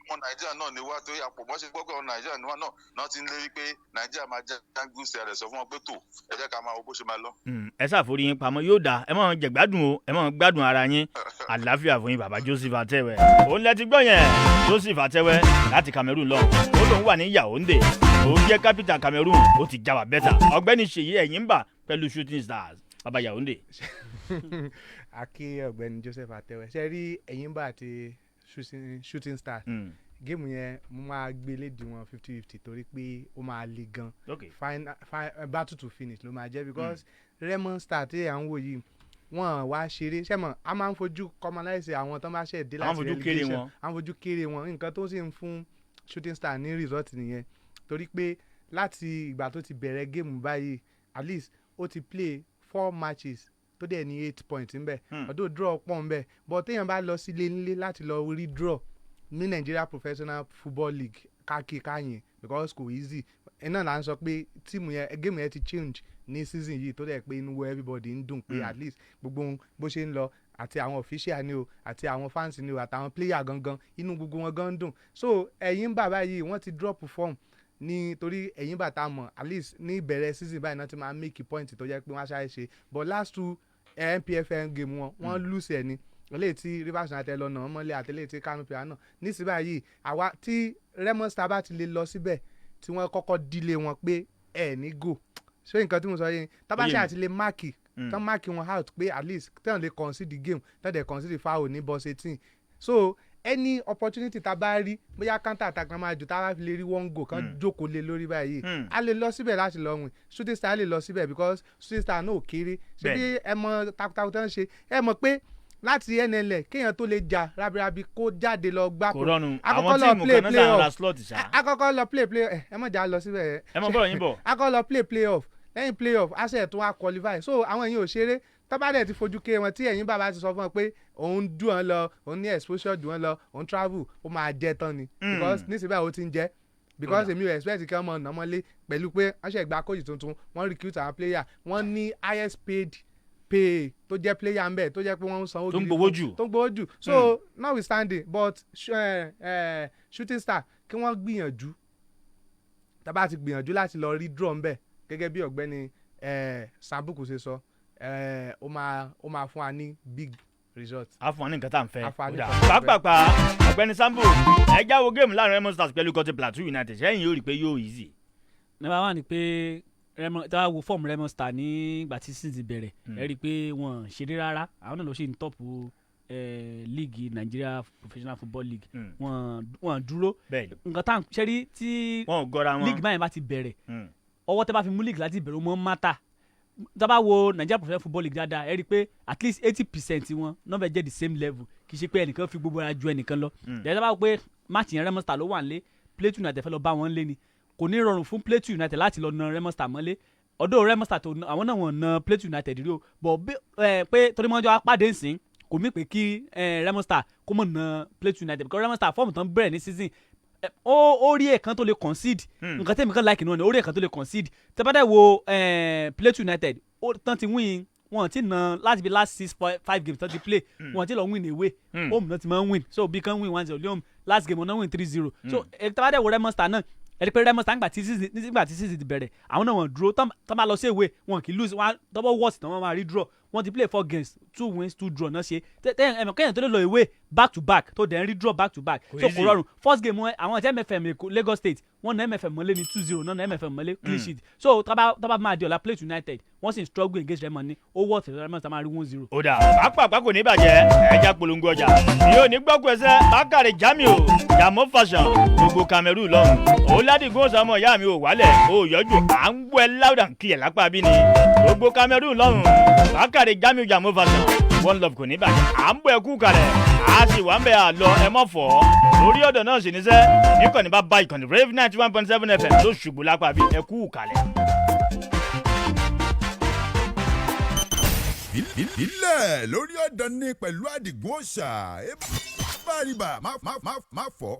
ọmọ Nàìjíríà náà ni wá torí àpò bọ́ ṣe gbọ́ pé ọmọ Nàìjíríà ni wá náà ti ń lérí pé Nàìjíríà máa jẹ́ jágúùsì rẹ̀ sọ fún wọn pé tó ẹ jẹ́ ká máa wo bó ṣe máa lọ. ẹ ṣàforí yín pamọ́ yóò dáa ẹ máa jẹ gbádùn o ẹ máa gbádùn ara yín àlàáfíà fún yín bàbá Joseph Atẹ́wẹ́ òun lẹ ti gbọ́ yẹn Joseph Atẹ́wẹ́ láti Cameroon lọ ó lóun wà ní Yaoundé òun jẹ́ capital Cameroon ó ti já wa bẹ́tà ọ̀gbẹ́ni Ṣèyí Ẹ̀yìnbà pẹ̀lú Shooting Stars bàbá Yaoundé. Akí ọ̀gbẹ́ni Joseph Atẹ́wẹ́ ṣe rí Ẹ̀yìnbà àti Shooting Stars géèmù yẹn mo máa gbé lédi wọn 50-50 torí pé ó máa le gan battle to finish ló máa jẹ́ because Raymond Star tí à ń wò yìí wọ́n wá ṣeré sẹ́mọ̀ a máa ń fojú commonalize àwọn tó bá ṣẹ̀ dé láti relegation a máa fojú kéré wọn nǹkan tó sì ń fún Shooting Star ní result nìyẹn torí pé láti ìgbà tó ti bẹ̀rẹ̀ géèmù báyìí at least ó ti play 4 matches tó dẹ̀ ní 8 points ń bẹ̀ ọdún draw pọ̀ ń bẹ̀ but téèyàn bá lọ sílé nílé láti lọ rí draw ní Nigeria Professional Football League káyìn because kò easy iná là ń sọ pé tíìmù yẹn géèmù yẹn ti change ní season yìí tó dẹ̀ pé inú everybody ń dùn pé at least gbogbo bó ṣe ń lọ àti àwọn official ni o àti àwọn fans ni o àtàwọn player gangan inú gbogbo wọn gan ń dùn so Ẹ̀yìnbà báyìí wọ́n ti drop form nítorí Ẹ̀yìnbà tá a mọ̀ at least ní ìbẹ̀rẹ̀ season báyìí náà ti máa make point tó jẹ́ pé wọ́n aṣáájú ṣe but last 2 NPFL game wọ́n lose ẹ̀ ni eléyìí tí Rivers United lọ nà wọ́n mọ́lẹ̀ àti eléyìí tí Kano Pillars náà nísìnyí báyìí àwa tí Raymond Star bá ti lè lọ síbẹ̀ tí wọ́n kọ́kọ́ dílé wọn pé ẹ̀ ní go ṣé nǹkan tí mo sọ yìí tábàṣà àti lè máàkì tán máàkì wọn out pé at least tán lè concede the game tán dẹ̀ concede foul ní box 18 so any opportunity tá a bá rí bóyá counter attack náà máa jù tá a bá fi lè rí one goal kan jókòó lé lórí báyìí a lè lọ síbẹ̀ láti lọ win Shooting Star lè lọ síbẹ̀ because Shooting Star náà ò kéré ṣé bí ẹ mọ takuntakun tán ṣe ẹ mọ̀ pé láti NLL kéèyàn tó lè jà rabirabi kó jáde lọ gbá kò rọrùn àwọn tíìmù kan náà sàn ra slot ṣá. akọ́kọ́ lọ play ẹ mọ̀ jà lọ síbẹ̀ ẹ mọ̀ bọ̀rọ̀ yín bọ̀. akọ́kọ́ lọ playoff lẹ́yìn playoff àṣẹ tó wá qualify so àwọn èèyàn ò ṣeré tọ́bàdẹ̀ ti fojú ké wọn tí ẹ̀yin bàbá ti sọ fún wọn pé òun dùn wọn lọ òun ní exposure dùn wọn lọ òun travel ó máa jẹ tán ni because nísìnyí báyìí ó ti ń jẹ because èmi ò expect kí wọ́n mọ̀ ọ̀nà mọ́lé pẹ̀lú pé wọ́n ṣe gba coach tuntun wọ́n recruit àwọn player wọ́n ní highest paid pay tó jẹ́ player ń bẹ̀ tó jẹ́ pé wọ́n ń sanwó tó ń gbowó jù so notwithstanding but Shooting Star kí wọ́n gbìyànjú tá bá ti gbìyànjú láti lọ rí draw ń bẹ̀ gẹ́gẹ́ bí ọ̀gbẹ́ni Sambuku ṣe sọ ó máa fún wa ní big result. a fún wa ní nǹkan tá à ń fẹ́. pàápàá ọ̀gbẹ́ni Sambu ẹ jáwọ́ géèmù láàrin Remo Stars pẹ̀lú Ikọ̀ Plateau United sẹ́yìn yóò rí i pé yóò easy. number one ni pé tá a wo fọ́ọ̀mù Remo Stars nígbà tí season bẹ̀rẹ̀ ẹ rí i pé wọ́n ṣeré rárá àwọn náà ló ṣe ń tọ́pù league Nigeria Professional Football League wọ́n dúró nǹkan tá à ń ṣẹ́rí tí league báyìí bá ti bẹ̀rẹ̀ ọwọ́ tẹ́ bá fi mú league láti bẹ̀rẹ̀ ó mọ́ mátà dábà wo Nigeria Professional Football League dáadáa ẹ rí i pé at least 80% wọn náà bẹ jẹ́ the same level kì í ṣe pé ẹnìkan fi gbogbo ara ju ẹnìkan lọ dábà wo pé match yẹn Remo Stars ló wà nílé Plateau United fẹ́ lọ bá wọn lé ni kò ní rọrùn fún Plateau United láti lọ na Remo Stars mọ́lé ọ̀dọ̀ Remo Stars tó àwọn náà wọ́n na Plateau United rí o bọ̀ pé torí mọ́jọ́ apáde nsìn kò mí pé kí Remo Stars kó mọ̀ na Plateau United because Remo Stars fọ́ọ̀mù tán bẹ̀rẹ̀ ní season ó rí ẹ̀kan tó lè concede nǹkan tẹ̀mí kan like inú ọ̀nà ó rí ẹ̀kan tó lè concede tẹ́pẹ́tẹ́ wo Plateau United tán ti win wọn ti na láti bí last 6-5 games tán ti play wọn ti lọ win away home náà ti máa ń win so bí kan win 1-0 home last game wọn náà win 3-0 so tẹ́pẹ́tẹ́ wo Remo Stars náà ẹni pé Remo Stars nígbà tí season ti bẹ̀rẹ̀ àwọn náà wọ́n dúró tán bá lọ sí away wọn kì í lose wọn double worst tán wọ́n máa rí draw wọ́n ti play 4 games 2 wins 2 draw náà ṣe kẹ́yìn tó lè lọ away back to back tó dẹ̀ ń rí draw back to back so kò rọrùn first game wọn àwọn àti MFM Lagos State wọ́n na MFM mọ́lé ní 2-0 náà na MFM mọ́lé clean sheet so tábà máa di ọ̀la Plateau United wọ́n sì ń struggle against Remo ní ó wọ́ ọ̀tẹ̀ Remo Stars máa rí 1-0. ó dà pápá kò ní bàjẹ́ ẹja polongo ọjà yóò ní gbọ́kú ẹsẹ̀ Bákàrẹ̀ Jamiu Jamo Fashion gbogbo Cameroon lọ́hùn Oládìgún Sàmọ̀ ìyá mi ò wálẹ̀ ó yọjú à ń gbọ́ ẹ loud and clear lápá bí ni gbogbo Cameroon lọ́hùn Bákàrẹ̀ Jamiu Jamo Fashion One Love kò ní bàjẹ́ à ń bọ̀ ẹ kú kalẹ̀ a sì wà ń bẹ àlọ́ ẹ mọ̀ fọ́ lórí ọ̀dọ̀ náà sì níṣẹ́ níkànnì bá bá ìkànnì Rave 91.7 FM ló ṣubú lápá bí ẹ kú kalẹ̀. ilẹ̀ lórí ọ̀dọ̀ ní pẹ̀lú Àdìgún Òòṣà ẹ bá rí bá má fọ́.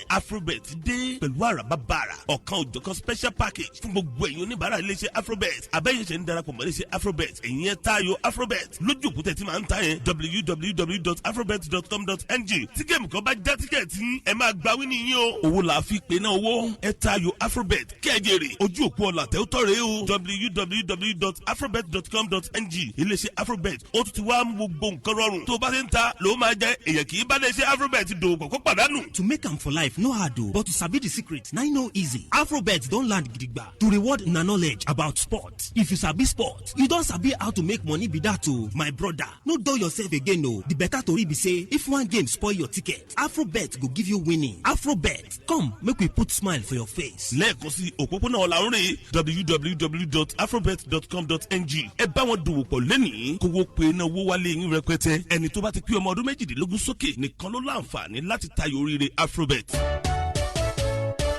Afrobet dé pẹ̀lú àràbà bàrà ọ̀kan òjọ̀kan special package fún gbogbo ẹ̀yin oníbàárà iléeṣẹ́ Afrobet abẹ́yẹn ṣe ń darapọ̀ mọ́ iléeṣẹ́ Afrobet ẹ̀yin yẹn tayo Afrobet lójú òkúta tí máa ń ta yẹn www.afrobet.com.ng tí géèmù kan bá já tíkẹ́ẹ̀tì ẹ máa gba wíní yín o owó la fi pe náà owó ẹ tayo Afrobet kẹ́ẹ̀jẹ̀rẹ̀ ojú òpó ọ̀là tẹ́ ó tọ̀rẹ́ o www.afrobet.com.ng iléeṣẹ́ Afrobet ó tún ti wá mú gbogbo nǹkan rọrùn tó bá ti ń ta ló máa jẹ èyàn kì í bá iléeṣẹ́ Afrobet dòwò kó pàdánù. To make am for life no hard o, but to sabi the secret na no easy. Afrobet don land gidigba to reward una knowledge about sport. If you sabi sport, you don sabi how to make money be that o. My brother, no dull yourself again o. The better tori be say if one game spoil your ticket, Afrobet go give you winning. Afrobet, come make we put smile for your face. Lẹ́ẹ̀kan sí òpópónà ọ̀làwọ̀nrẹ́ www.afrobet.com.ng ẹ bá wọn dòwò pọ̀ lẹ́nìí kówó pe náà owó wálé yín rẹpẹtẹ ẹni tó bá ti pé ọmọ ọdún méjìdínlógún sókè nìkan ló láǹfààní láti tayọ oríire Afrobet.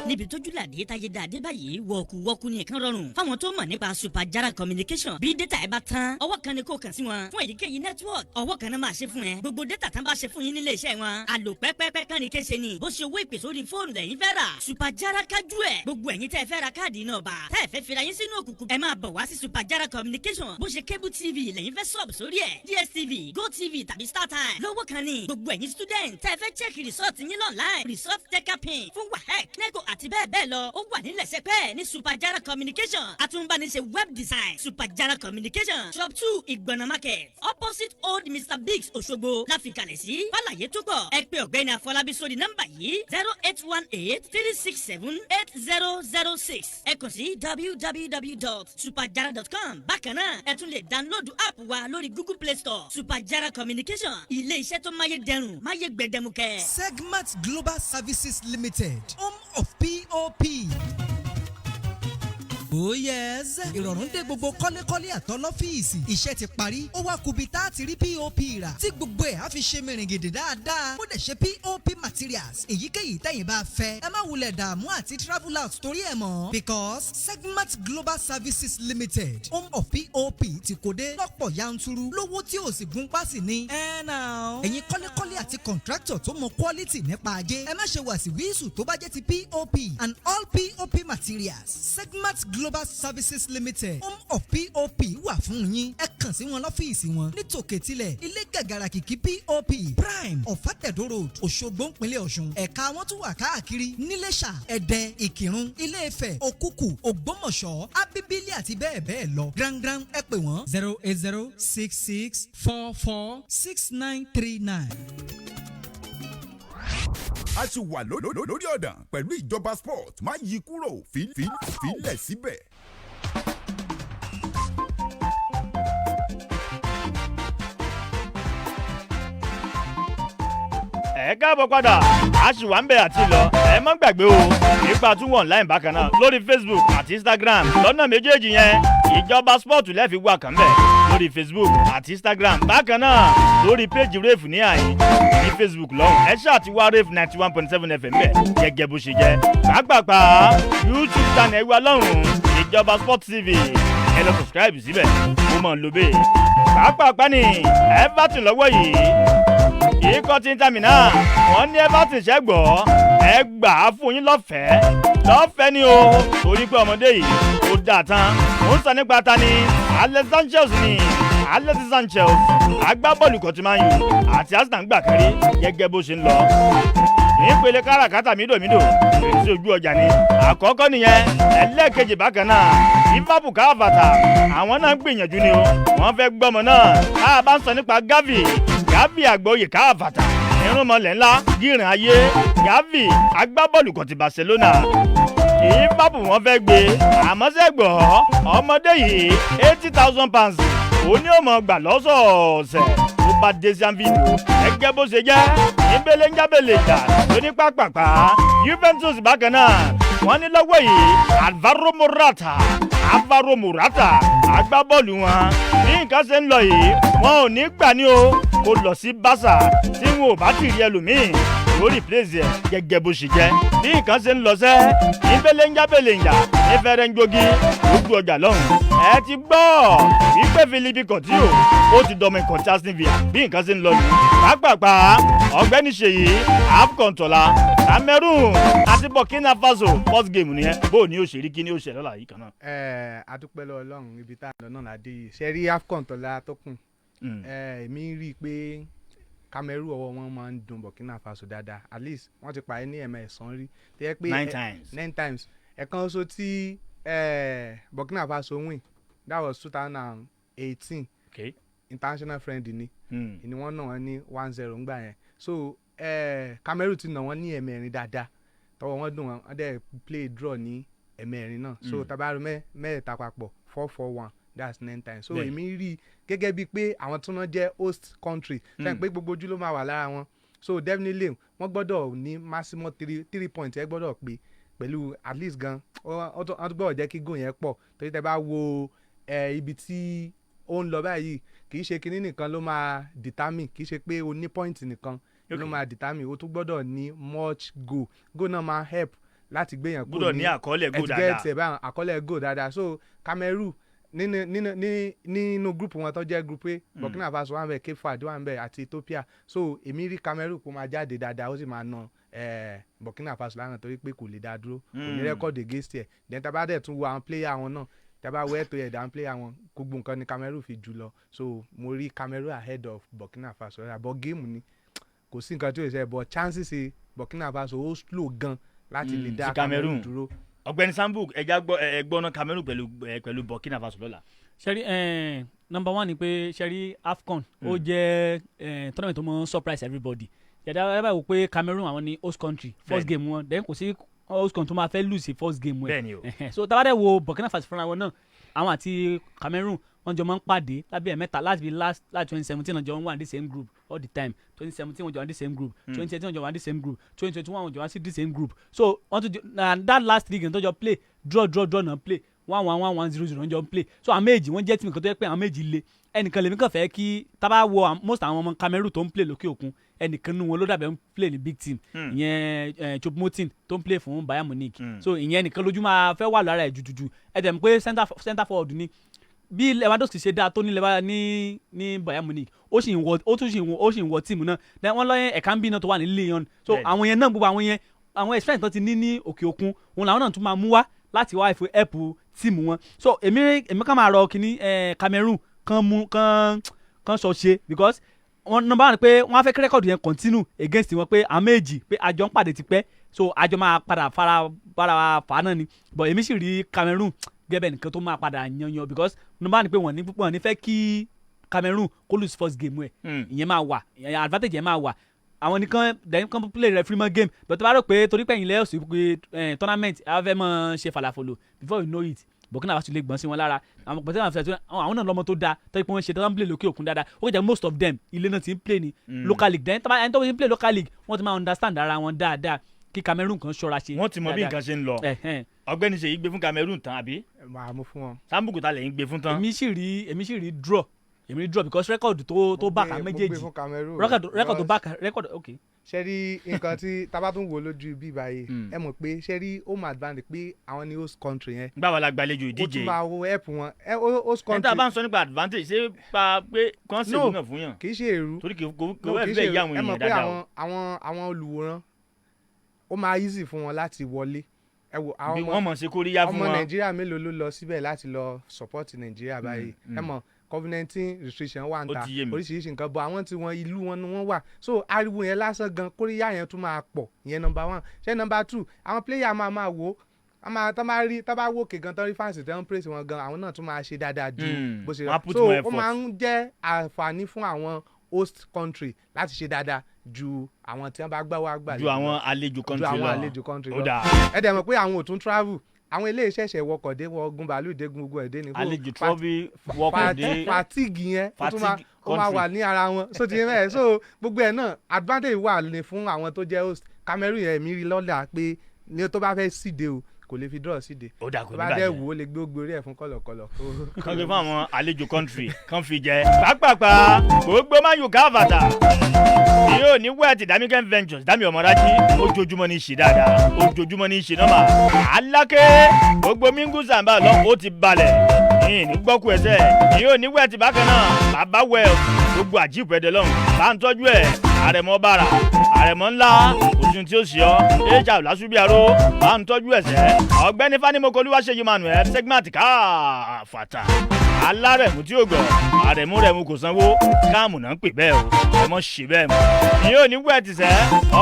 níbi tójú làdé táyé dáadé báyìí wọ́ọ̀kú ní ẹ̀kan rọrùn fáwọn tó mọ̀ nípa Superjara communication bí data ẹ bá tán ọwọ́ kan ni kò kàn sí wọn fún èyíkéyìí network ọwọ́ kan náà máa ṣe fún ẹ gbogbo data tán bá ṣe fún yín nílé iṣẹ́ wọn àlò pẹ́pẹ́pẹ́ kan ní kéṣe ni bó ṣe owó ìpè sórí fóònù lẹ́yìn fẹ́ rà Superjara kájú ẹ̀ gbogbo ẹ̀yin tẹ́ fẹ́ ra káàdì náà bá tẹ́ fẹ́ fira yín sínú òkùnkùn ẹ máa bọ̀ wá sí Superjara communication bó ṣe cable TV lẹ́yìn fẹ́ sub sórí ẹ̀ DSTV GoTV tàbí StarTime lọ́wọ́ kan ni gbogbo ẹ̀yin student tẹ́ fẹ́ check result yín online result checker pin fún WAEC NECO àti bẹ́ẹ̀ bẹ́ẹ̀ lọ ó wà nílẹ̀ sẹ́pẹ́ ní Supajara Communication àtúnbánisẹ̀ web design Supajara Communication shop 2 Ìgbọ̀nà market opposite old Mr Biggs Òṣogbo láfikalẹ̀ sí fàlàyé tó pọ̀ ẹ pè ọ̀gbẹ́ni Afọlábí sórí nọ́mbà yìí 08183678006 ẹ kàn sí www.supajara.com bákan náà ẹ tún lè dánlóòdù app wa lórí Google Play Store Supajara Communication ilé iṣẹ́ tó máyé dẹrùn máyé gbẹdẹmukẹ. Segment Global Services Limited, home of POP. Oh yes. Ìrọ̀rùn dé gbogbo kọ́lékọ́lé àtọlọ́fíìsì. Iṣẹ́ ti parí. Ó wá kubi tá a ti rí POP rà. Tí gbogbo ẹ̀ á fi ṣe mìrìngìdì dáadáa. Ó dẹ̀ ṣe POP materials. Èyíkéyìí tẹ̀yin bá fẹ́. Ẹ má wulẹ̀ dààmú àti travel out torí ẹ̀ mọ́. Because Segment Global Services Limited, home of POP ti kò dé lọ́pọ̀ yanturu. Lówó tí ò sì gún pásì ni. Ẹ náà. Ẹ̀yin kọ́lékọ́lé àti contractor tó mọ quality nípa ajé. Ẹ má ṣe wàsíwísù tó bá jẹ́ ti POP and all POP materials. Segment Global Services Limited, home of POP wà fún yín. Ẹ kàn sí wọn lọ́fíìsì wọn ní Tòkètìlẹ̀ ilé gàgàrà kìkì POP Prime Ọ̀fàtẹ̀dọ̀ Road Òṣogbo ìpínlẹ̀ Ọ̀ṣun. Ẹ̀ka wọn tún wà káàkiri níléṣà Ẹdẹ Ìkìrun Ilé-Ifẹ̀ Òkùkù Ògbómọ̀ṣọ́ Abíbílì àti bẹ́ẹ̀ bẹ́ẹ̀ lọ. Grangan ẹ pè wọ́n 08066446939. a ti wà lórí ọ̀dàn pẹ̀lú ìjọba sport má yí kúrò fílẹ̀ síbẹ̀. ẹ káàbọ̀ padà a sì wà ń bẹ̀ àti lọ ẹ má gbàgbé o nípa tún wọ̀ online bákan náà lórí Facebook àti Instagram lọ́nà méjèèjì yẹn ìjọba sport lẹ́ẹ̀fi wà kàn bẹ̀ lórí Facebook àti Instagram bákan náà lórí péjì rave ní àyín ní Facebook lọ́hùn ẹ ṣáà ti wá rave 91.7 FM bẹ̀ gẹ́gẹ́ bó ṣe jẹ́ pàápàá YouTube channel wa lọ́hùn ìjọba sport TV ẹ lọ subscribe síbẹ̀ mo mọ̀ ń lo bẹ́ẹ̀ pàápàá ní Everton lọ́wọ́ yìí ikọ̀ tí ń tàmì náà wọ́n ní Everton ṣẹ́gbọ́ ẹ gbà á fún yín lọ́fẹ̀ẹ́ ni o torí pé ọmọdé yìí ó dà tán ó ń sọ nípa ta ni Alexis Sanchez agbábọ́ọ̀lù kan tí máa ń yù àti Arsenal gbà kárí gẹ́gẹ́ bó ṣe ń lọ ìpele káràkátà mídòmídò fèrèsé ojú ọjà ni àkọ́kọ́ nìyẹn ẹlẹ́ẹ̀kejì bákan náà Liverpool káfàtà àwọn náà ń gbìyànjú ni o wọ́n fẹ́ gbọ́mọ náà tá a bá ń sọ nípa Gavi àgbọ̀yè káfàtà irúnmọlẹ̀ ńlá gírin ayé Gavi agbábọ́ọ̀lù kan ti Barcelona Liverpool wọ́n fẹ́ gbé àmọ́ sẹ́gbọ̀ ọmọdé yìí £80,000 òun ni ó mọ̀ gbà lọ́sọ̀ọ̀sẹ̀ tó bá dé sanvido gẹ́gẹ́ bó ṣe jẹ́ ìbéle ń jábèlè ìjà lóní pápápá Juventus bákan náà wọ́n ní lọ́wọ́ yìí Alvaro Morata agbábọ́ọ̀lù wọn bí nǹkan ṣe ń lọ yìí wọn ò ní gbà ní o kó lọ sí Barca tí wọn ò bá ti rí ẹlòmíì lórí pléṣẹ̀ gẹ́gẹ́ bó ṣe jẹ́ bí nǹkan ṣe ń lọ sẹ́ ìbéle ń jábèlè ìjà ní fẹ́rẹ́ ń jogi gbogbo ọjà lọ́hùn ẹ ti gbọ́ wípé Philippe Coutinho ó ti dọmọ ikọ̀ tí Aston Villa bí nǹkan ṣe ń lọ nù pápápá ọ̀gbẹ́ni Ṣèyí AFCON tọ̀la Cameroon àti Burkina Faso first game nìyẹn bó ní òṣèré kí ni ó ṣe lọ́la yìí kan náà. adúpẹ́ lọ́wọ́ Ọlọ́run ibi tá a lọ náà ládé yìí ṣe rí AFCON tọ̀la tó kùn èmi rí i pé Cameroon ọwọ́ wọn máa ń dùn Burkina Faso dáadáa at least wọ́n ti parí ní ẹ̀mẹ́sàn-án rí tó yẹ pé 9 times ẹ̀kan oṣù tí Burkina Faso win that was 2018 international friendly ni wọ́n náà wọ́n ní 1-0 ńgbà yẹn so Cameroon ti nà wọ́n ní ẹ̀mẹ́rin dáadáa tọwọ́ wọn dùn wọ́n dẹ̀ play draw ní ẹ̀mẹ́rin náà so tabaru mẹ́ẹ̀ta papọ̀ 4-4-1 that's 9 times so èmi rí gẹ́gẹ́ bíi pé àwọn tó náà jẹ́ host country ṣe pé gbogbo ojú ló máa wà lára wọn so definitely wọ́n gbọ́dọ̀ ní maximum 3 points ẹ gbọ́dọ̀ pé pẹ̀lú at least gan wọ́n tó gbọ́dọ̀ jẹ́ kí goal yẹn pọ̀ torí tẹ́ bá wo ibi tí ó ń lọ báyìí kì í ṣe kinní nìkan ló máa determine kì í ṣe pé o ní point nìkan ló máa determine o tún gbọ́dọ̀ ní much goal náà máa help láti gbéyàn kúrò gbọ́dọ̀ ní àkọọ́lẹ̀ goal dáadáa àkọọ́lẹ̀ goal dáadáa so Cameroon nínú group wọn tó jẹ́ group A Burkina Faso wà ń bẹ Cape Verde wà ń bẹ àti Ethiopia so èmi rí Cameroon kó máa jáde dáadáa ó sì máa na Burkina Faso lánàá torí pé kò lè dá dúró kò ní rẹ́kọ̀dì against ẹ̀ then tá bá dẹ̀ tún wo àwọn player wọn náà tá bá wẹ́ẹ̀ tó yẹ dá player wọn gbogbo nǹkan ni Cameroon fi jù lọ so mo rí Cameroon ahead of Burkina Faso àbọ̀ géèmù ni kò sí nǹkan tí ó ṣe but chances Burkina Faso ó slow gan láti lè dá Cameroon dúró. Ọ̀gbẹ́ni Sambuk ẹja gbọ́ná Cameroon pẹ̀lú Burkina Faso lọ́la. Ṣẹ́rí number one ni pé ṣẹ́rí AFCON ó jẹ́ tournament tó mọ surprise everybody. Yàtọ̀ ẹ bá wò pé Cameroon àwọn ni host country first game wọn then kò sí host country tó máa fẹ́ lose first game wọn. So tábàdẹ̀ wo Burkina Faso fúnra wọn náà àwọn àti Cameroon wọ́n jọ máa ń pàdé lábẹ́ mẹ́ta láti 2017 wọ́n jọ wà ní the same group all the time 2017 wọ́n jọ wà ní the same group 2018 wọ́n jọ wà ní the same group 2021 wọ́n jọ wà ní the same group so wọ́n tún that last 3 games tó jọ play draw náà play 1-1 1-1 0-0 wọ́n jọ play so àwọn méjì wọ́n jẹ́ team kan tó yẹ pé àwọn méjì le ẹnìkan lèmi kàn fẹ́ kí tábà wo most àwọn ọmọ Cameroon tó ń play lókè òkun ẹnìkan nínú wọn ló dàbẹ̀ ń play ní big team ìyẹn Choupo-Moting tó ń play fún Bayern Munich so ìyẹn nìkan lójú máa fẹ́ wà lára ẹ̀ jujuju ẹ̀ dẹ̀ mọ̀ pé center forward ni bí Lewandowski ṣe dáa tó ní Bayern Munich ó sì ń wọ tíìmù náà then wọ́n lọ́yẹ̀ ẹ̀ka ń bí náà tó wà ní Lyon so àwọn yẹn náà gbogbo àwọn experience tó ti ní òkè òkun òun làwọn náà tún máa mú wá láti wá help tíìmù wọn so èmi kàn máa rọ kíní Cameroon kan sọ ṣe because wọn nọmba wọn pé wọn á fẹ́ kí rẹ́kọ̀dù yẹn continue against wọn pé àwọn méjì pé àjọ ń pàdé tipẹ́ so àjọ máa padà fara fà náà ni but èmi sì rí Cameroon gẹ́gẹ́ nìkan tó máa padà yanyan because nọmba ni pé wọ́n ní fẹ́ kí Cameroon kó lose first game ẹ̀ ìyẹn máa wà advantage yẹn máa wà àwọn nìkan then kan play referee game but bá rò pé torí pé ẹ̀yin lẹ́yìn sí pé tournament ẹ fẹ́ mọ̀ ṣe falafolo before you know it Burkina Faso lè gbọ́n sí wọn lára àwọn pẹ̀lú àwọn náà lọ́mọ tó dáa tọ́jú pé wọ́n ṣe tó ń play lókè òkun dáadáa ó jẹ́ most of them ilé náà ti ń play ní local league then ẹni tó ń play local league wọ́n ti máa understand ara wọn dáadáa kí Cameroon kan ṣọ́ra ṣe. wọ́n ti mọ bí nǹkan ṣe ń lọ ọ̀gbẹ́ni Ṣèyí gbé fún Cameroon tán àbí. màá mú fún wọn. Sambuk ta lẹ́yìn gbé fún tán. èmi sì rí draw because record tó bá ka méjèèjì record tó bá ka record ok. ṣe rí nǹkan tí tábà tún wò lójú bí báyìí ẹ mọ̀ pé ṣe rí home advantage pé àwọn ni host country yẹn. gbàgbọ́ la gbàlejò ìdíje. ó tún máa wo help wọn host country. ẹ̀ta bá ń sọ nípa advantage ṣé pa pé kàn ṣe ìlú náà fún yàn. kì í ṣe èrú. torí kò fẹ́ bẹ́ẹ̀ yá àwọn èèyàn dáadáa o. ẹ mọ̀ pé àwọn olùwòran ó máa easy fún wọn láti wọlé. ẹ wo àwọn wọ́n mọ̀ ṣe kóríyá fún wọn. ọmọ Nàìjíríà mélòó ló lọ síbẹ̀ láti lọ support Nàìjíríà báyìí ẹ mọ̀ COVID-19 restriction wà ń ta oríṣiríṣi nǹkan bọ̀ àwọn tí wọ́n ìlú wọn ni wọ́n wà so ariwo yẹn lásán gan kóríyá yẹn tún máa pọ̀ ìyẹn number 1 ṣé number 2 àwọn player máa wò tá bá wò kégan tán rí fáǹsì tán praise wọn gan àwọn náà tún máa ṣe dáadáa ju bó ṣe rà so ó máa ń jẹ́ àǹfààní fún àwọn host country láti ṣe dáadáa ju àwọn tí wọ́n bá gbá wá gbà ju àwọn àlejò country lọ ẹ dẹ̀ mọ̀ pé àwọn ò tún travel àwọn ilé ìṣẹ̀ṣẹ̀ wọkọ̀ dé wọgun bàálù dégun gbogbo ẹ̀dẹ́ ni. àlejò trọ́bì wọkọ̀ dé fatigue yẹn ó máa wà ní ara wọn so ti yẹn bẹ́ẹ̀ so gbogbo ẹ̀ náà advantage wà ní fún àwọn tó jẹ́ host Cameroon yẹn mi rí lọ́dà pé ní tó bá fẹ́ síde o kò lè fi draw síde ó dà kò ní bàjẹ́ tó bá dẹ̀ wò ó lè gbé ogbó orí ẹ̀ fún kọ̀lọ̀kọ̀lọ̀. kan gbé fún àwọn àlejò country kan fi jẹ pápápá gbogbo máa yù ká àbàtà yóò ní wẹ́ẹ̀tì Damican Ventures Dami Ọmọdájí ojoojúmọ́ ní í ṣe dáadáa ojoojúmọ́ ní í ṣe nọ́mà alákẹ́ gbogbo mingu sàmbà lọ ó ti balẹ̀ ní gbọ́kú ẹsẹ̀ yóò ní wẹ́ẹ̀tì bákan náà bàbá wẹ̀ gbogbo àjíǹpẹ̀ ẹ̀dẹ̀ lọ́hùn bá ń tọ́jú ẹ̀ àrẹ̀mọ bàrà àrẹ̀mọ ńlá òsùn tí ó sì ọ́ hr lásùbíàró bá ń tọ́jú ẹ̀sẹ̀ ọ̀gbẹ́ni Fanimokoluwa Ṣèyí Manuel segment káfàtà alárẹ̀mú tí ó gbọ́ àrẹ̀mú kò sanwó káàmù náà ń pè bẹ́ẹ̀ o ẹ mọ̀ ṣe bẹ́ẹ̀ mọ́ yóò ní wẹ́ẹ̀tì sẹ́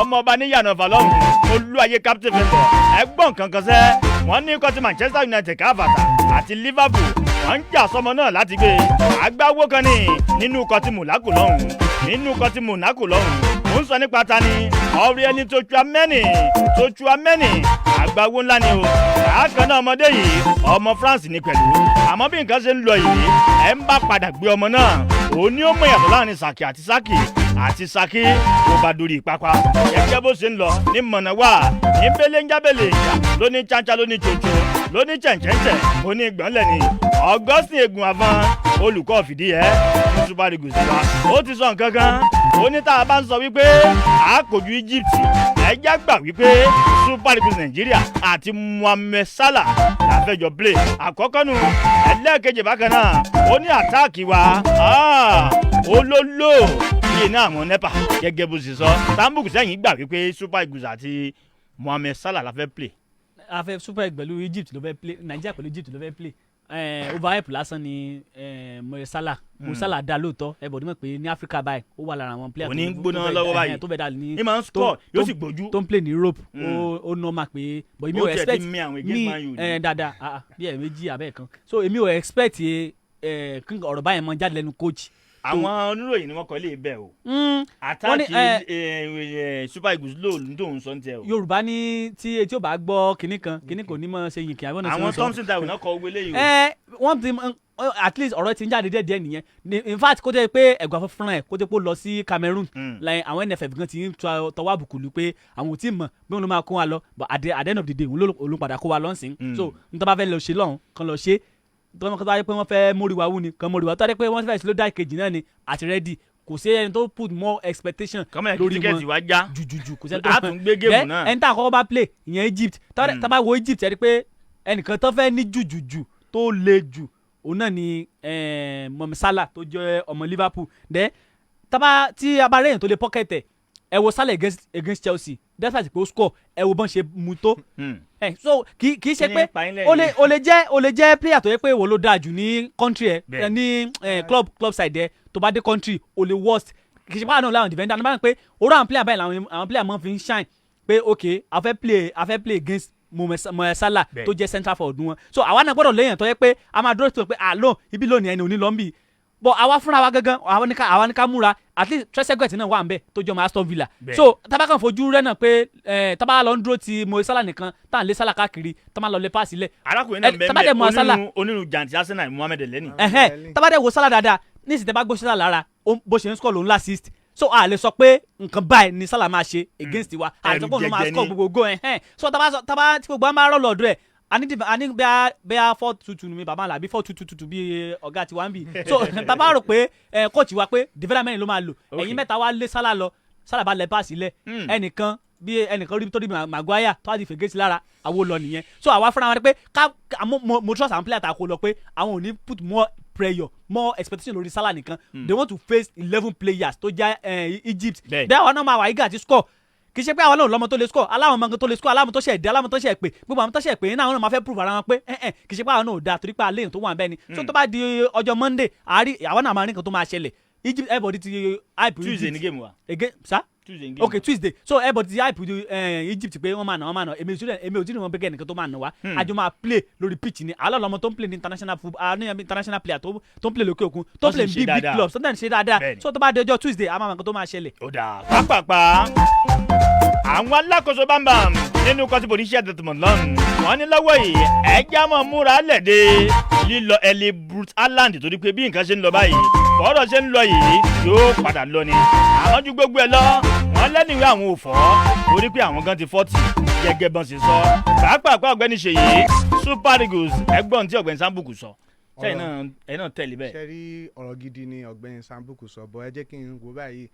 ọmọọba níyànà fàlọ́hùn olúwayé captain fẹ́fẹ́ ẹgbọ́n kankan sẹ́ wọ́n ní kọ́tí Manchester United káfàtà àti Liverpool wọ́n ń jà sọmọ náà láti gbé agbáwo kan ní nínú kọ́tí Monaco lọ́hùn ó ń sọ nípa ta ni ọ̀rẹ́ ẹni tó tu amẹ́nì àgbáwo ńlá ni o àákan náà ọmọdé yìí ọmọ France ní pẹ̀lú àmọ́ bí nǹkan ṣe ń lọ yìí ẹ̀ ń bá padà gbé ọmọ náà òun ni ó mọ ìyàtọ̀ láàrin Saki àti Saki tó bá dórí pápá gẹ́gẹ́ bó ṣe ń lọ ní mọ̀nàwá ní belenjabele ìjà lóní chancha lóní tsotso lóní chẹ̀ǹchẹ̀ǹchẹ̀ oní gbọ̀nlẹ̀ ni Augustine Egun Afan olùkọ́ fìdí ẹ̀ fún Super Eagles wa ó ti sọ nǹkan kan ó ní tá a bá ń sọ wípé a kojú Egypt ẹjá gbà wípé Super Eagles Nàìjíríà àti Mohammed Salah láfẹjọ play àkọ́kọ́ nù ẹlẹ́ẹ̀kejì bákan náà ó ní àtáàkì wa olólò bíi iná àwọn nepa gẹ́gẹ́ bó ṣe sọ Sambuk sẹ́yìn gbà wípé Super Eagles àti Mohammed Salah láfẹ́ play. afẹ́ Super Eagles pẹ̀lú Egypt ló fẹ́ play Nàìjíríà pẹ̀lú Egypt ló fẹ́ play overhype lásán ni Mo Salah dá lóòótọ́ ẹ̀bọ̀dé mọ̀ pé ní Africa báyìí ó wà lára àwọn player òní gbóná lọ́wọ́ báyìí tó bẹ̀ dà ní ìmọ̀ ń score yóò sì gbójú tó ń play ní Europe ó normal pé but èmi ò expect ní dáadáa bí ẹ̀ méjì abẹ́ kan so èmi ò expect ọ̀rọ̀ báyẹn mọ jáde lẹ́nu coach. àwọn oníròyìn ni wọ́n kọ́ lè bẹ̀ o àtàkì Super Eagles ló ń dòun sọ ní tiẹ̀ o. Yorùbá ní tí etí ò bá gbọ́ kinní kan kinní kò ní mọ̀ ṣe yìnkì àwọn àwọn Thompson Taiwo náà kọ owó eléyìí o. wọ́n ti at least ọ̀rọ̀ ti ń jáde díẹ̀ nìyẹn in fact kó jẹ́ pé ẹ̀gbọ́n fúnra ẹ̀ kó jẹ́ pé ó lọ sí Cameroon like àwọn NFF gan ti ń tọwọ́ àbùkù lù pé àwọn ò tí ì mọ̀ bí wọ́n ló máa kó wa lọ but at the end of the day òun ló padà kó wa lọ́sìn so n tó bá fẹ́ lọ ṣe lọ́hùn kan lọ ṣe tó bá yẹ pé wọ́n fẹ́ móríwá wú ni kan móríwá tó bá yẹ pé wọ́n fẹ́ slow down kejì náà ni àti ready kò sí ẹni tó put more expectation lórí wọn jujuju kò sí ẹni tó gbé géèmù náà ẹni tá àkọ́kọ́ bá play ìyẹn Egypt tá bá wo Egypt ẹ rí pé ẹnìkan tó fẹ́ ní jujuju tó le jù òun náà ni Mohamed Salah tó jẹ́ ọmọ Liverpool then tí a bá rẹ́yìn tó lè pocket ẹ wo Salah against Chelsea despite pé ó score ẹ wo bọ́n ṣe mu tó so kì í ṣe pé o lè jẹ́ player tó yẹ pé wo ló dáa jù ní country ẹ ní club side ẹ tó bá dé country o lè worst kì í ṣe pé àwọn náà láwọn defender nígbà pé orú àwọn player báyìí àwọn player máa fi ń shine pé ok a fẹ́ play against Mohamed Salah tó jẹ́ central forward wọn so àwa náà gbọ́dọ̀ léyìn tó yẹ pé a máa dúró sí pé àlọ́ ibi lónìí ẹni ò ní lọ́nbì but àwa fúnra wa gangan àwa ní ká múra at least Trezeguet náà wà ń bẹ tó jọ ọmọ Aston Villa so tábà kan fojú rẹ náà pé tábà lọ ń dúró ti Mohamed Salah nìkan tá à ń lé Salah káàkiri tábà lọ lé pass ilẹ̀. arákùnrin náà bẹ́ẹ̀ onírú jàǹtí Arsenal Mohamed Elneny. tábà dẹ̀ wo Salah dáadáa nísìsiyìí tẹ́ bá gbó Salah lára bó ṣe ń score lòun assist so a lè sọ pé nǹkan báyìí ni Salah máa ṣe against wa a lè sọ pé òun máa score gbogbo go so tábà tí gbogbo a máa rọ̀ lọ́dọ̀ ẹ̀ ani bẹ́ẹ̀ 4-2-2 mi bàbá àlàbí 4-2-2 bí ọ̀gá tiwa ń bì so tábà rò pé coach wa pé development ló máa lò ẹ̀yin mẹ́ta wá lé Salah lọ Salah bá lẹ pass ilẹ̀ ẹnìkan rí tó rí Maguire tó wá di fègé sí lára àwo lọ nìyẹn so àwa fúnra wọn pé mo trust àwọn player àtàkó lọ pé àwọn ò ní put more expectation lórí Salah nìkan they want to face 11 players tó jẹ́ Egypt bẹ́ẹ̀ àwọn náà máa wà eager àti score kì í ṣe pé àwọn náà lọ́mọ tó lè score aláwọn ọmọ tó lè score aláwọn tó ṣe ẹ̀dẹ́ aláwọn tó ṣe ẹ̀pẹ́ gbogbo àwọn tó ṣe ẹ̀pẹ́ náà àwọn náà máa fẹ́ prove ara wọn pé kì í ṣe pé àwọn náà ò dáa torí pé àléyìn tó wà bẹ́ẹ̀ ni so tó bá di ọjọ́ Monday àwọn náà máa rí nǹkan tó máa ṣẹlẹ̀ Egypt everybody ti hype Tuesday ní game wa sa okay Tuesday so everybody ti hype Egypt pé wọ́n máa nà èmi ò tí ní wọn bẹ́gẹ̀ nìkan tó máa nà wá àjọ máa play lórí pitch ni àlọ́ lọ́mọ tó ń play ní international football ní international player tó ń play lókè òkun tó ń play big clubs tó ń ṣe dáadáa so tó bá di ọjọ́ Tuesday a máa mọ̀ nǹkan tó máa ṣẹlẹ̀. ó dáa pápápá àwọn alákòóso bámbàm nínú kọ́tí Borussia Dortmund lọ́nù wọ́n ní lọ́wọ́ yìí ẹja mọ̀ múra lẹ̀dẹ̀ lílọ Erling Braut Haaland torí pé bí nǹkan ṣe ń lọ báyìí bọ́ọ̀rọ̀ ṣe ń lọ yìí yóò padà lọ ni àwọn ju gbogbo ẹ̀ lọ wọ́n lẹ́nìwé àwọn òfò torí pé àwọn gan ti 40 gẹ́gẹ́ bọ́n ṣe sọ pàápàá ọ̀gbẹ́ni Ṣèyí Super Eagles ẹgbọ́n tí ọ̀gbẹ́ni Sambuku sọ ẹ̀yin náà tẹ̀lé bẹ́ẹ̀. ṣe rí ọ̀rọ̀ gidi ni ọ̀gbẹ́ni Sambuku sọ bọ́ ẹ jẹ́ kí n wo báyìí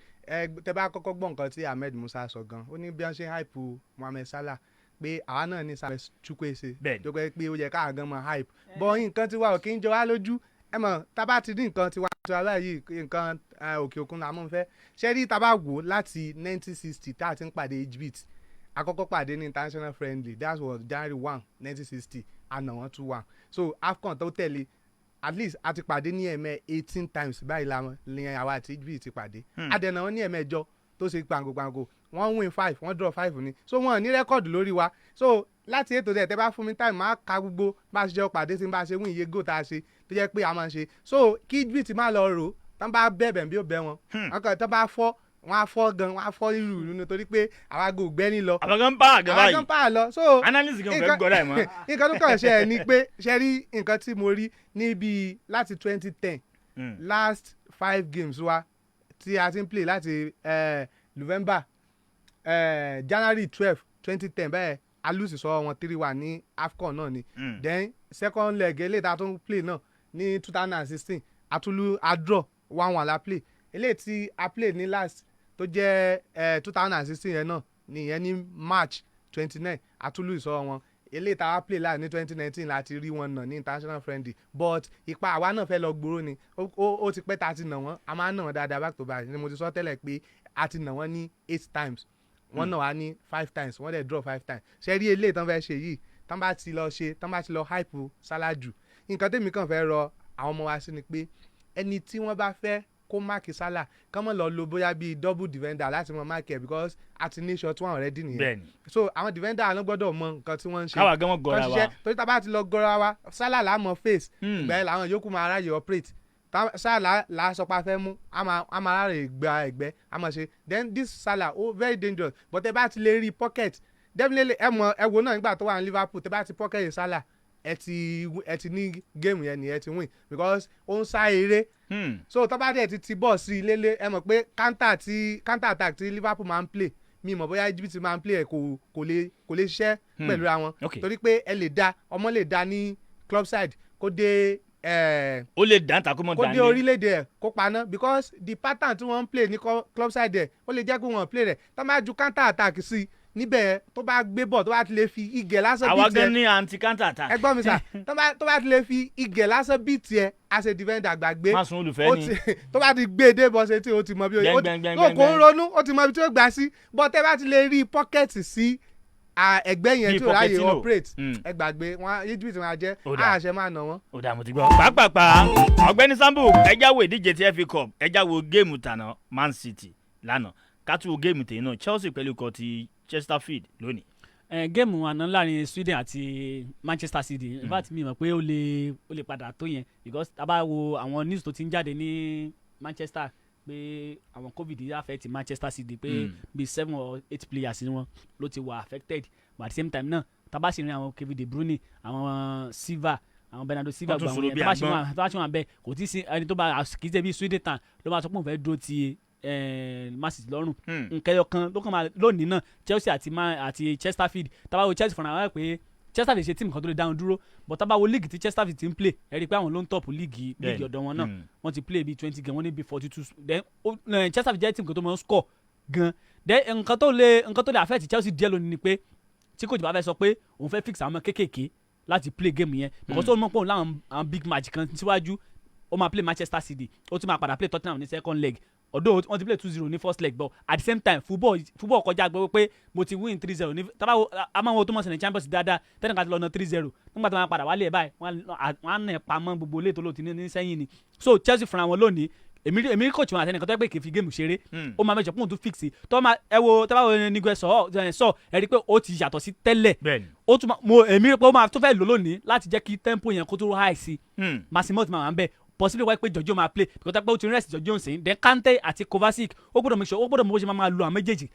tẹ bá kọ́kọ́ gbọ́ nǹkan tí Ahmed Musa sọ gan ó ní bí wọ́n ṣe hype Mohamed Salah pé àwa náà ní Samuel Chukwueze tó pẹ́ pé ó yẹ káà gan mọ hype bọ́ nǹkan tí wà ó kí ń jọ wá lójú ẹ mọ̀ tábà ti dín nǹkan tí wà á báyìí nǹkan òkè òkun là mọ̀ ń fẹ́ ṣé rí tábà wò láti 1960 tá a ti ń pàdé Egypt àkọ́kọ́ pàdé ní international friendly that was January 1 1960 àná wọn 2-1 so AFCON tó tẹ̀lé at least a ti pàdé ní 18 times báyìí làwọn lẹ́yìn àwa àti Egypt ti pàdé àdẹ̀nà wọn ní 8 tó ṣe gbàngògbàngò wọ́n win 5 wọ́n draw 5 ni so wọ́n ní rẹ́kọ̀dù lórí wa so láti ètò ẹ̀ tẹ́ bá fún mi time máa ka gbogbo bá a ṣe jẹ́ pàdé tí n bá ṣe win iye goal tá a ṣe tó jẹ́ pé a máa ṣe so kí Egypt má lọ rò tán bá bẹ̀bẹ̀ bí ó bẹ̀ wọn ọkọ̀ tán bá fọ́ wọn á fọ́ gan wọn á fọ́ irú ìlú torí pé àwa gò gbẹ́ni lọ. àwọn kan bá àgàn báyìí àwọn kan bá a lọ. so analyst kan fẹ́ gbọ́dọ̀ ẹ̀ mọ́. nǹkan tó kàn ṣe ẹ̀ ni pé ṣe rí nǹkan tí mo rí níbi láti 2010 last 5 games wa tí a ti ń play láti November January 12 2010 bẹ́ẹ̀ alusi sọ wọn 3-1 ní AFCON náà ni then second leg eléyìí tá a tún play náà ní 2016 àtúlù draw 1-1 la play eléyìí tí a play ní last tó jẹ́ 2016 yẹn náà nìyẹn ní March 29 àtúlù ìsọ wọn eléyìí tá a play láì ní 2019 láti rí wọn nà ní international friendly but ipa àwa náà fẹ́ lọ gbòòrò ni ó ti pẹ́ tá a ti nà wọ́n a máa ń nà wọ́n dáadáa back to back ni mo ti sọ tẹ́lẹ̀ pé a ti nà wọ́n ní 8 times wọ́n nà wá ní 5 times wọ́n dẹ̀ draw 5 times ṣe rí eléyìí tán fẹ́ ṣe yìí tán bá ti lọ hype Salah jù nǹkan tèmi kàn fẹ́ rọ àwọn ọmọ wa sí ni pé ẹni tí wọ́n bá fẹ́ kó máàkì Salah kán mọ̀ lọ lo bóyá bíi double defender láti mọ máàkì ẹ̀ because àti ní shot one already nìyẹn so àwọn defender àná gbọ́dọ̀ mọ nǹkan tí wọ́n ń ṣe káwa gan mọ̀ gọ́ra wa torí tá a bá ti lọ gọ́ra wa Salah là á mọ face ìgbà yẹn làwọn yòókù máa ráyè operate Salah là á sọ pé a fẹ́ mú a máa ráyè gba ẹ̀gbẹ́ a máa ṣe then this Salah very dangerous but ẹ bá ti lè rí pocket definitely ẹ wo náà nígbà tó wà ní Liverpool tẹ bá ti pocket Salah ẹ ti ní géèmù yẹn ni ẹ ti win because ó ń sá eré so tó bá dẹ̀ ti bọ̀ sí ilé ẹ mọ̀ pé counter attack tí Liverpool máa ń play mi mọ̀ bóyá Egypt máa ń play ẹ̀ kò lè ṣiṣẹ́ pẹ̀lú ra wọn torí pé ẹ lè da ọmọ lè da ní club side kó dé ó lè dá ta kó mọ̀ dá ní kó dé orílẹ̀-èdè ẹ̀ kó paná because the pattern tí wọ́n ń play ní club side ẹ̀ ó lè jẹ́ pé wọ́n play rẹ̀ tó máa ju counter attack sí níbẹ̀ tó bá gbé bọ̀ tó bá ti lè fi igẹ̀ lásán bíi tiẹ̀. àwa gan ní anti counter attack. ẹ gbọ́ mi sà tó bá ti lè fi igẹ̀ lásán bíi tiẹ̀ as a defender gbàgbé. má sun olùfẹ́ ni. tó bá ti gbé dé bọ́sẹ̀ tí o ti mọ bí o yẹ. kò ń ronú ó ti mọ ibi tí ó gbà sí bọ́ tẹ́ bá ti lè rí pọ́kẹ́tì sí ẹgbẹ́ yẹn tí o ráyè operate ẹ gbàgbé wọn Egypt wọn jẹ́ àṣẹ máa nà wọ́n. ó dà mo ti gbọ́. pàápàá ọ̀gbẹ́ni Sambu ẹja wo ìdíje ti FA Cup ẹja wo géèmù tàná Man City lánàá kátó wo géèmù tèyí náà Chelsea pẹ̀lú ikọ̀ ti Chesterfield lónìí. géèmù àná láàrin Sweden àti Manchester City in fact mi mọ̀ pé ó lè padà tó yẹn because tá bá wo àwọn news tó ti ń jáde ní Manchester pé àwọn COVID yìí affect Manchester City pé bíi 7 or 8 players ni wọn ló ti wà affected but at the same time náà tá bá sì rí àwọn Kevin De Bruyne àwọn Silva àwọn Bernardo Silva gba àwọn yẹn tó bá ṣe wọn bẹ́ẹ̀ kò tí ì sí ẹni tó bá kì í ṣe bíi Sweden tán ló máa sọ pé òun fẹ́ dúró ti Man City lọ́rùn nkẹyọ kan ló kàn máa lónìí náà Chelsea àti Chesterfield tábàwò Chelsea fúnra wọn pé Chesterfield ṣe tíìmù kan tó lè dáhùn dúró but tábàwò league tí Chesterfield ti ń play ẹ rí i pé àwọn ló ń tọ́pù league ọ̀dọ̀ wọn náà wọ́n ti play bíi 20 gan wọ́n ní bíi 42 then Chesterfield jẹ́ tíìmù kan tó máa ń score gan then nǹkan tó lè affect Chelsea díẹ̀ lónìí ni pé tí kò jù bá fẹ́ sọ pé òun fẹ́ fix àwọn kéékèèké láti play game yẹn because ó mọ̀ pé òun láwọn big match kan síwájú ó máa play Manchester City ó tún máa padà play Tottenham ní second leg although wọ́n ti play 2-0 ní first leg but at the same time football kọjá gbọ́ pé mo ti win 3-0 ní tábàwọ̀ amáwọn tó mọ̀ sí ní Champions dáadáa tẹ́lẹ̀ ká ti lọ ná 3-0 nígbà tó máa padà wálé ẹ̀ báyìí wọ́n á nà ẹ̀ pamọ́ gbogbo ilé tó lò ti ní sẹ́yìn ni so Chelsea fúnra wọn lónìí èmi coach wọn àtẹnìkan tó yẹ pé kì í fi géèmù ṣeré ó máa mẹ́jọ pọ́ùn tó fix tó máa ẹ wo tábàwọ̀ nígbà sọ ẹ rí i pé ó ti yàtọ̀ sí tẹ́lẹ̀ ó tún èmi rí i pé ó máa tó fẹ́ lò lónìí láti jẹ́ kí tempo yẹn kó tó high sí Massimo ti máa wà ń bẹ̀ possibly wáyé pé Jorginho máa play because pé ó ti rest Jorginho sìn then Kante àti Kovacic ó gbọ́dọ̀ make sure ó gbọ́dọ̀ mọ̀ bó ṣe máa lo àwọn méjèèjì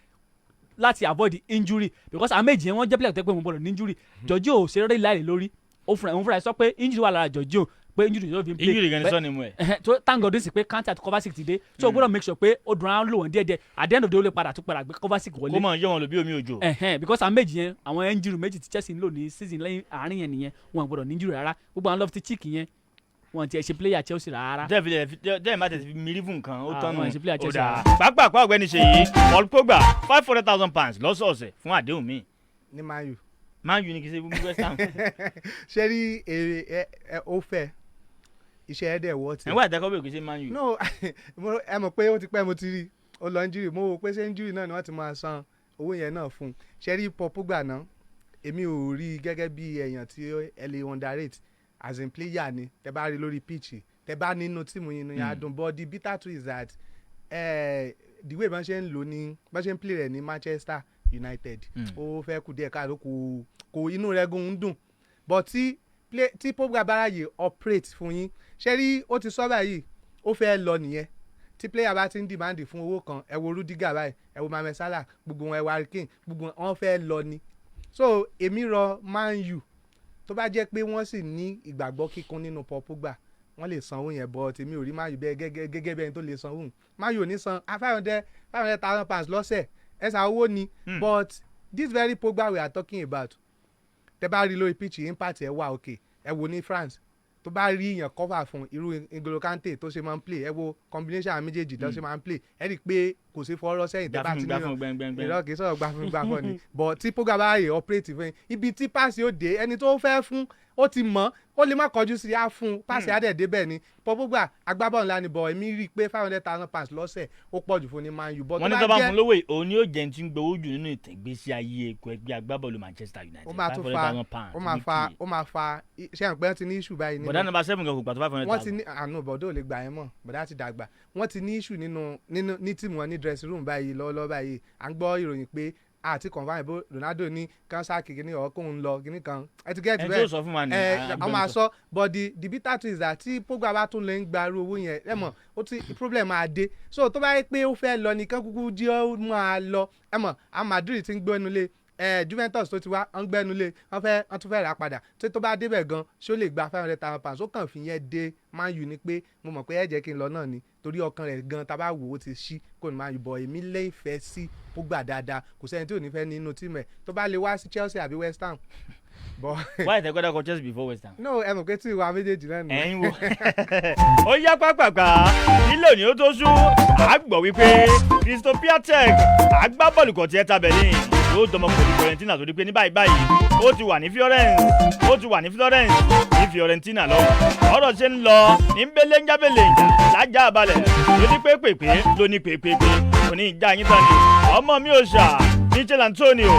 láti avoid injury because àwọn méjì yẹn wọ́n jẹ́ player tó pé wọ́n gbọ́dọ̀ ní injury Jorginho ò ṣe rẹ́rẹ́ láì lórí ó fúnra sọ pé injury wà lára Jorginho pé injury yóò fi play injury gan ni sọ ni mu ẹ. tó thank God sí pé Kante àti Kovacic ti dé so ó gbọ́dọ̀ make sure pé ó dùn án lò wọ́n díẹ̀díẹ̀ at the end of the day ó lè padà gbé Kovacic wọlé. kó mọ̀ yẹ wọn lò bí omi òjò. because àwọn méjì yẹn àwọn injury méjì tí Chelsea ń lò ní season lẹ́yìn àárín yẹn nìyẹn wọn gbọ́dọ̀ ní injury rárá gbogbo àwọn Loftus-Cheek yẹn wọn ti ẹ ṣe player Chelsea rárá. dẹ́ẹ̀ má tẹ̀sí mírí fún nǹkan ó tọ́nu ó dáa. pàápàá ọ̀gbẹ́ni Ṣèyí Paul Pogba £500,000 lọ́sọ̀ọ̀sẹ̀ fún àdéhùn mi. ní Man U ní kí ṣe fún West Ham. ṣé rí èrè ó fẹ́ iṣẹ́ ẹ̀dẹ̀ wọ́ ti. ẹ̀wọ́n àtẹ́kọ́ bẹ̀rẹ̀ kì í ṣe Man U. no ẹ mọ̀ pé ó ti pẹ́ mo ti rí ó lọ injury mo wò pé ṣé injury náà ni wọ́n ti máa san owó yẹn náà fún un ṣé rí Paul Pogba náà èmi ò rí gẹ́gẹ́ bí èèyàn tí ẹ lè underrate as in player ni tẹ bá rí lórí pitch tẹ bá nínú tíìmù yìí ní adùn but the bitter truth is that the way bọ́n ṣe ń lò ní bọ́n ṣe ń play rẹ̀ ní Manchester United ó fẹ́ kú díẹ̀ káàdó kò inú rẹ̀ gùn ún dùn but tí Pogba báráyè operate fún yín ṣe rí ó ti sọ báyìí ó fẹ́ lọ nìyẹn tí player bá ti ń demand fún owó kan ẹ wo Rudiger báyìí ẹ wo Mohamed Salah gbogbo wọn ẹ wo Harry Kane gbogbo wọn fẹ́ lọ ni so èmi rọ Man U tó bá jẹ́ pé wọ́n sì ní ìgbàgbọ́ kíkún nínú Paul Pogba wọ́n lè sanwó yẹn bọ́ tèmi ò rí Man U bẹ́ẹ̀ gẹ́gẹ́ bẹ́ẹ̀ tó lè sanwó Man U ò ní san £500,000 lọ́sẹ̀ ẹ̀sà owó ni but this very Pogba we are talking about tẹ bá rí lórí pitch impact ẹ̀ wà òkè ẹ wo ní France tó bá rí èèyàn cover fún irú N'Golo Kante tó ṣe máa ń play ẹ wo combination àwọn méjèèjì tó ṣe máa ń play ẹ rí i pé kò sí fọ́ọ́rọ́ sẹ́yìn tẹ́ bá ti ní ìrọ̀ kì í sọ̀rọ̀ gbàfún ni but tí Pogba bá yẹ operate fún ibi tí pass yóò dé ẹni tó fẹ́ fún ó ti mọ̀ ó lè má kọjú sí á fún pass àdẹ̀dẹ̀ bẹ́ẹ̀ ni Pogba agbábọ̀ ńlá ni bọ̀ èmi rí i pé £500,000 lọ́sẹ̀ ó pọ̀ jù fún ní Man U. wọ́n ní tó bá fún lówó òun ni yóò jẹ́ ti ń gbowó jù nínú ìtẹ̀gbésí ayé ẹgbẹ́ agbábọ́ọ̀lù Manchester United. ó máa fa ṣé à ń pẹ́ ti ní issue báyìí. bọ̀dá nọ́mbà 7 kan kò gbà tó $500,000. wọ́n ti ní àánú bọ̀dọ̀ ò lè gbà yẹn mọ̀ bọ̀dá ti dàgbà wọ́n ti ní issue ní tíìmù wọn ní dressing room báyìí lọ́wọ́lọ́wọ́ báyìí à ń gbọ́ ìròyìn pé àti confam ibo Ronaldo ní kánsá kìkìní ọkùnrin lọ kìíní kan ẹ ti gẹ́ẹ̀tì bẹ́ẹ̀ àwọn máa sọ but the bitter truth is that tí Pogba bá tún lè ń gba irú owó yẹn ẹ mọ̀ ó ti problem máa dé so tó bá yẹ pé ó fẹ́ lọ nìkan kúkú jí ó máa lọ ẹ mọ̀ àwọn Madrid ti ń gbọ́ ẹnu lé Juventus tó ti wá ń gbẹ́nu lé wọ́n tún fẹ́ rà padà tó bá débẹ̀ gan ṣó lè gba £500,000 ó kàn fi yẹn dé Man U ni pé mo mọ̀ pé ẹ jẹ́ kí n lọ náà ni torí ọkàn rẹ̀ gan tá a bá wò ó ti ṣí kò ní Man U bọ̀ èmi lè fẹ́ sí Pogba dáadáa kò sẹ́ni tí ò ní fẹ́ nínú tíìmù ẹ̀ tó bá lè wá sí Chelsea àbí West Ham. why tẹ gbọ́dọ̀ kọ Chelsea before West Ham. no ẹ mọ̀ pé tí ìwà méjèèjì náà nù. ẹ̀yin wo ó yá pápápá ilé òní ó tó sú àgbọ̀ wípé Christoph Piatek agbábọ́ọ̀lù kọ̀ tí ẹ ta Berlin yóò dọmọ pẹ̀lú Fiorentina torí pé ní báyìí ó ti wà ní Florence ní Fiorentina lọ ọ̀rọ̀ ṣe ń lọ ní belenja lájà balẹ̀ lóní pépépé òní ìjà yín tán ni ọmọ mi ò ṣà Michael Antonio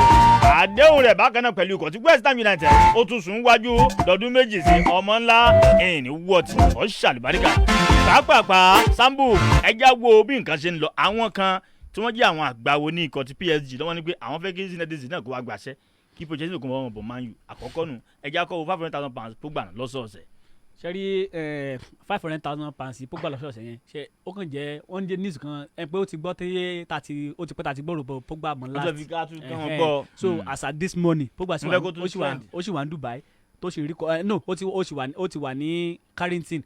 àdéhùn rẹ̀ bákan náà pẹ̀lú ikọ̀ tí West Ham United ó tún sún wájú lọ́dún méjì sí ọmọ ńlá ẹ̀yìn ní wọ́ọ̀tì ọ̀ṣàlùbáríkà pàápàá Sambu ẹja wo bí nǹkan ṣe ń lọ àwọn kan tí wọ́n jẹ́ àwọn àgbàwo ní ikọ̀ ti PSG lọ́wọ́ ní pé àwọn fẹ́ kí Zinedine Zidane kó wá gbàṣẹ́ kí Pochettino kó wọ́n bọ̀ Man U àkọ́kọ́ nù ẹja kọ́ wo £500,000 Pogba lọ́sọ̀ọ̀sẹ̀. ṣe rí £500,000 Pogba lọ́sọ̀ọ̀sẹ̀ yẹn ṣe ó kàn jẹ́ wọ́n jẹ́ news kan ẹ pé ó ti gbọ́ tẹ́yẹ ó ti pẹ́ tàti gbọ́rò Pogba mọ́ láti so as at this morning Pogba ó sì wà ní Dubai tó sì rí ó ti wà ní Carrington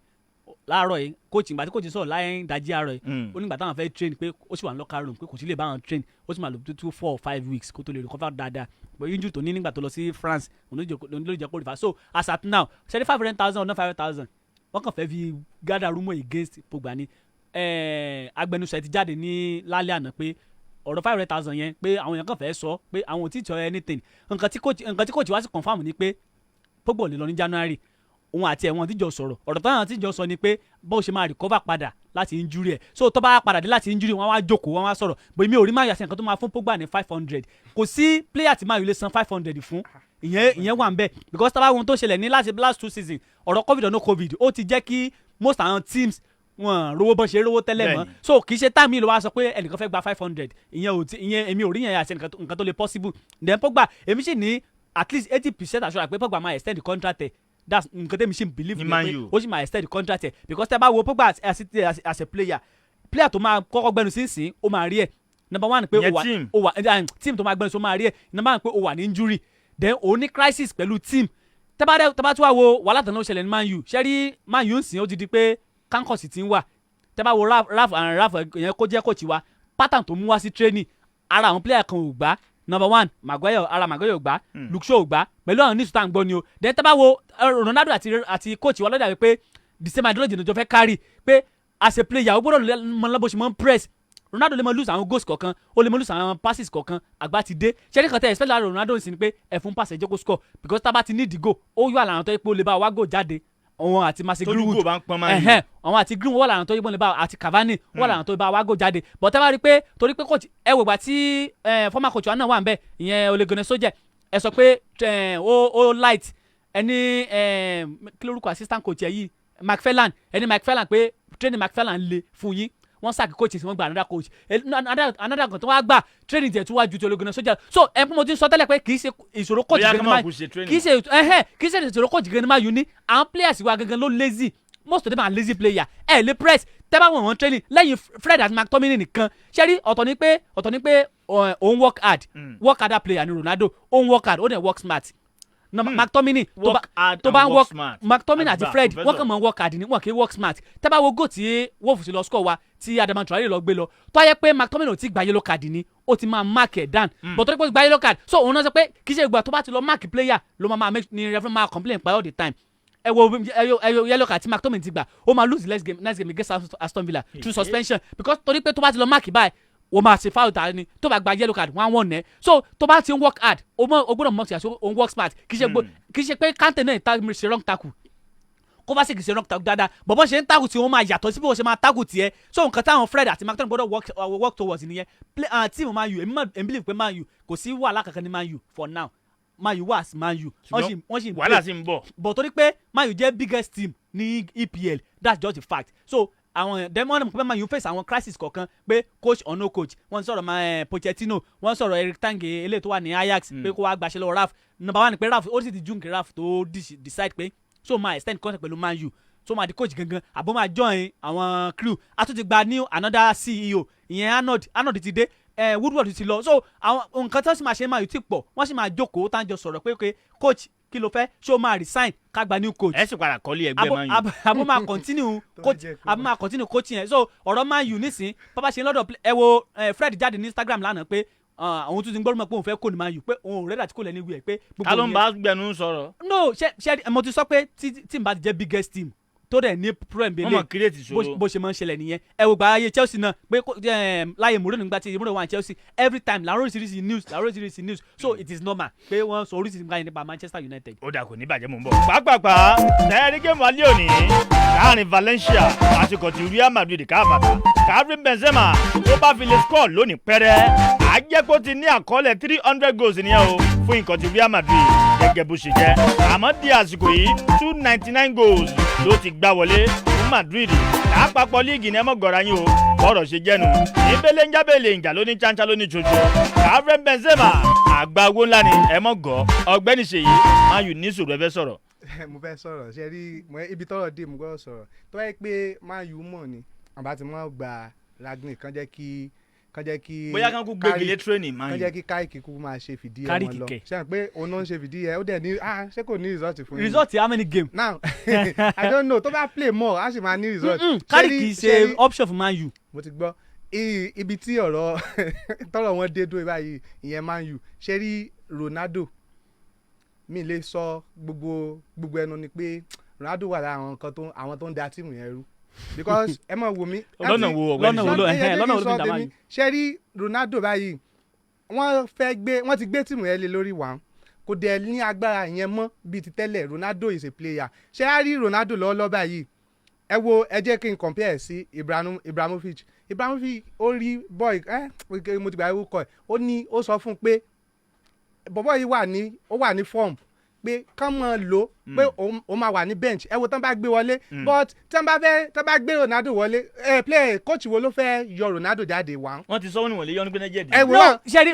láàárọ̀ yìí ìgbà tí coach sọ̀rọ̀ láyé dájí àárọ̀ yìí ó nígbà táwọn fẹ́ train pé ó sì wà ní locker room pé kò sí lè bá wọn train ó sì máa lò tó 4 or 5 weeks kó tó lè recover dáadáa but injury tó ní nígbà tó lọ sí France òun ló jẹ́ kó rí fa so as at now ṣẹ́ni $500,000 ọ̀nà $500,000 wọ́n kàn fẹ́ fi gather rumour against Pogba ni agbẹnusọ ti jáde ní lálẹ́ àná pé ọ̀rọ̀ $500,000 yẹn pé àwọn èèyàn kàn fẹ́ sọ pé àwọn ò tí ì tọ́ anything nǹkan tí coach wá sí confam ni pé Pogba ò lè lọ ní January òun àti ẹ̀wọ̀n tíjọ sọ̀rọ̀ ọ̀rọ̀ táwọn tíjọ sọ ni pé bó ṣe máa recover padà láti injury ẹ̀ so tó bá padà dé láti injury wọn wá jókòó wọn wá sọ̀rọ̀ bó mi ò rí máa yàtọ̀ nǹkan tó máa fún Pogba ní 500 kò sí player tí máa yọ lè san 500 fún ìyẹn wà ń bẹ̀ because tábà wọn tó ṣẹlẹ̀ ní last 2 seasons ọ̀rọ̀ covid or no covid ó ti jẹ́ kí most àwọn teams wọn rówó bọ́n ṣe rówó tẹ́lẹ̀ mọ́ so kì í ṣe táàmì ló wá sọ pé ẹnìkan fẹ́ gba 500 ìyẹn èmi ò rí yẹn àti nǹkan tó lè possible then Pogba èmi sì ní at least 80% assurance pé Pogba máa extend the contract ẹ̀ that's nǹkan tẹ́mi ṣe believe ní pé ó sì máa extend the contract ẹ̀ because tẹ́ bá wo Pogba as a player tó máa kọ́kọ́ gbẹnu sínsìn ó máa rí ẹ̀ number one pé ó wà team tó máa gbẹnu sí ó máa rí ẹ̀ number one pé ó wà ní injury then ó ní crisis pẹ̀lú team tẹ́ bá tún wá wo wàhálà tán ló ṣẹlẹ̀ ní Man U ṣẹ́rí Man U ń sìn ó ti di pé kankos ti ń wà tẹ́ bá wo Ralph yẹn kó jẹ́ coach wa pattern tó mú wá sí training ara àwọn player kan ò gbá number one Maguire ò gbá Luke Shaw ò gbá pẹ̀lú àwọn news tá à ń gbọ́ ni o then tẹ́ bá wo Ronaldo àti coach wa lọ́dà wípé the same ideology ló jọ fẹ́ carry pé as a player ó gbọ́dọ̀ mọ lọ́bọ̀ ṣe mọ́ ń press Ronaldo lè mọ lose àwọn goals kọ̀ọ̀kan ó lè mọ lose àwọn passes kọ̀ọ̀kan àgbà ti dé ṣẹ́ni kan tẹ́ expect lára Ronaldo sí ni pé ẹ̀fún pass ẹ̀jẹ̀ kó score because tá a bá ti need the goal ó yọ àlànà tó yẹ pé ó lè bá wa go jáde àwọn àti Mason Greenwood àwọn àti Greenwood wọ́n lànà tó yíbọn lè bá àti Cavani wọ́n lànà tó bá wá gò jáde but ẹ bá rí i pé torí pé coach ẹ wò gbà tí former coach wa náà wà ń bẹ ìyẹn Ole Gunnar Solskjaer ẹ sọ pé ó light ẹni kí lórúkọ assistant coach ẹ yìí McFarland pé training McFarland le fún yín wọ́n sack coach sí wọ́n gba another coach another kan tó wá gbà training tiẹ̀ tó wá ju ti Ole Gunnar Solskjaer so ẹ pé mo ti sọ tẹ́lẹ̀ pé kì í ṣe ìṣòro coach ìṣòro coach gẹ́gẹ́ máa yù ní àwọn players wa gẹ́gẹ́ ló lazy most of them are lazy player ẹ lè press tẹ́bá wọn training lẹ́yìn Fred àti McTominay nìkan ṣẹ́rí ọ̀tọ̀ ni pé òun work harder player ni Ronaldo òun work hard ó dẹ̀ work smart McTominay tó bá ń work McTominay àti Fred wọ́n kàn mọ́ work hard ni wọ́n kì í work smart tẹ́bá wo goal tí Wolves lọ score wa tí Adama Traore lọ gbé lọ tó ayẹ pé McTominay ò ti gba yellow card ni ó ti máa mark ẹ̀ down but tó ní pé ó ti gba yellow card so òun náà sọ pé kì í ṣe ìgbà tó bá ti lọ mark player ló máa make ni referee máa complain pa all the time ẹ wo yellow card tí McTominay ti gbà ó máa lose next game against Aston Villa through suspension because torí pé tó bá ti lọ mark báyìí o máa ṣe foul tààrí ni tó bá gba yellow card wọ́n á wọ̀n nẹ́ so tó bá ti ń work hard o gbọ́dọ̀ mọ̀ sí àṣọ o ń work smart kì í ṣe pé Kante náà ṣe wrong tackle Kovacic ṣe wrong tackle dáadáa bọ̀bọ̀ ṣe ń tackle tí wọ́n máa yàtọ̀ sí bí wọ́n ṣe máa tackle tiẹ̀ so nǹkan táwọn Fred àti McTominay gbọ́dọ̀ work towards nìyẹn team Man U èmi believe pé Man U kò sí wàhálà kankan ní Man U for now Man U wà sí Man U wọ́n sì wàhálà sì ń bọ̀ but torí pé Man U jẹ́ biggest team ní EPL that's just the fact so àwọn demon pé Man U face àwọn crisis kọ̀ọ̀kan pé coach or no coach wọ́n sọ̀rọ̀ Pochettino wọ́n sọ̀rọ̀ Eric Tange eléyìí tó wà ní Ajax pé kó wá gbaṣẹ́ lọ́wọ́ Ralph number one ni pé Ralph ó sì ti june kí Ralph tó decide pé so máa extend contract pẹ̀lú Man U so máa di coach gangan àbó máa join àwọn crew a tún ti gba new another CEO ìyẹn Arnold ti dé Woodward ti lọ so àwọn nǹkan tó sì máa ṣe Man U ti pọ̀ wọ́n sì máa jókòó tá à ń jọ sọ̀rọ̀ pé coach kí ló fẹ́ ṣé o máa resign ká gba new coach. ẹ sì padà kọ́lé ẹgbẹ́ Man U. àbó máa continue coach àbó máa continue coaching yẹn so ọ̀rọ̀ Man U nísìn bàbá ṣe lọ́dọ̀ ẹ wo Fred jáde ní Instagram lánàá pé àwọn tún ti ń gbọ́dọ̀ mọ̀ pé òun fẹ́ kó ní Man U pé òun rẹ́dà tí kò lẹ́ni wíwẹ̀ pé. ká ló ń bá gbẹnu sọ̀rọ̀. no ṣe mo ti sọ pé tí n bá ti jẹ́ biggest team tó dẹ̀ ní problem bẹ́ẹ̀ lé bó ṣe máa ń ṣẹlẹ̀ nìyẹn ẹ wò gba ayé Chelsea náà pé láyé Mourinho nígbà tí Mourinho wà ní Chelsea every time làwọn oríṣiríṣi news so it is normal pé wọ́n sọ oríṣiríṣi nǹkan yẹn nípa Manchester United. ó dà kò ní bàjẹ́ mò ń bọ̀. pàápàá tẹ́ẹ̀rí géèmù alẹ́ òní láàrin Valencia àti kọ̀tì Real Madrid káfàtà Karim Benzema tó bá fi lè score lónìí pẹ́rẹ́ àjẹpọ̀ ti ní àkọọ́lẹ̀ 300 goals nìyẹn o fún ìkọ̀tì Real Madrid gẹ́gẹ́ bó ṣe jẹ́ àmọ́ di àsìkò yìí 299 goals ló ti gbá wọlé fún Madrid lápapọ̀ líìgì ní ẹmọ́ gọ̀ọ́ra yín o bọ́ọ̀rọ̀ ṣe jẹ́nu ìbélẹ̀ ń jábẹ̀lẹ̀ ìjà lóní chánsá lóní ṣoṣo Karim Benzema àgbà owó ńlá ni ẹmọ́ gọ̀ ọ̀gbẹ́ni Ṣèyí Man U ní sùúrù ẹ fẹ́ sọ̀rọ̀. mo fẹ́ sọ̀rọ̀ ṣe rí ibi tọ́rọ̀ dé mo gbọ́dọ̀ sọ̀rọ̀ tó yẹ pé Man U mọ̀ ni àbá ti mọ̀ gba Ragnick kan jẹ́ kí bóyá kan kú gbégilé tírénì Man U kan jẹ́ kí káìkì kú máa ṣe fìdí ẹ̀ wọn lọ ṣe pé òun náà ń ṣe fìdí ẹ̀ ó dẹ̀ ní ṣé kò ní result fún yín. result how many game. now I don't know tó bá play more á sì máa ní result. káìkì ṣe option fún Man U. mo ti gbọ́ ibi tí ọ̀rọ̀ tọ́rọ̀ wọn dé dúró báyìí ìyẹn Man U ṣe rí Ronaldo mi lè sọ gbogbo ẹnu ni pé Ronaldo wà lára àwọn tó ń da tíìmù yẹn rú because ẹ mọ̀ wò mí. lọ́nà wo fi dà báyìí. ṣe rí Ronaldo báyìí wọ́n ti gbé tíìmù yẹn lé lórí wàá kò dẹ̀ ní agbára yẹn mọ́ bíi ti tẹ́lẹ̀ Ronaldo is a player ṣe á rí Ronaldo lọ́wọ́lọ́wọ́ báyìí ẹ jẹ́ kí n compare sí Ibrahimovic ó rí boy mo ti gbà ewu kọ ẹ̀ ó sọ fún un pé bọ̀bọ̀ yìí ó wà ní form pé kán mọ̀ lò pé ó máa wà ní bench ẹ wo tán bá gbé wọlé but tán bá gbé Ronaldo wọlé player coach wo ló fẹ́ yọ Ronaldo jáde wá. wọ́n ti sọ wọ́n ní wọ́n lè yọ ní gbẹ́nẹ́ jẹ́ di. no ṣe rí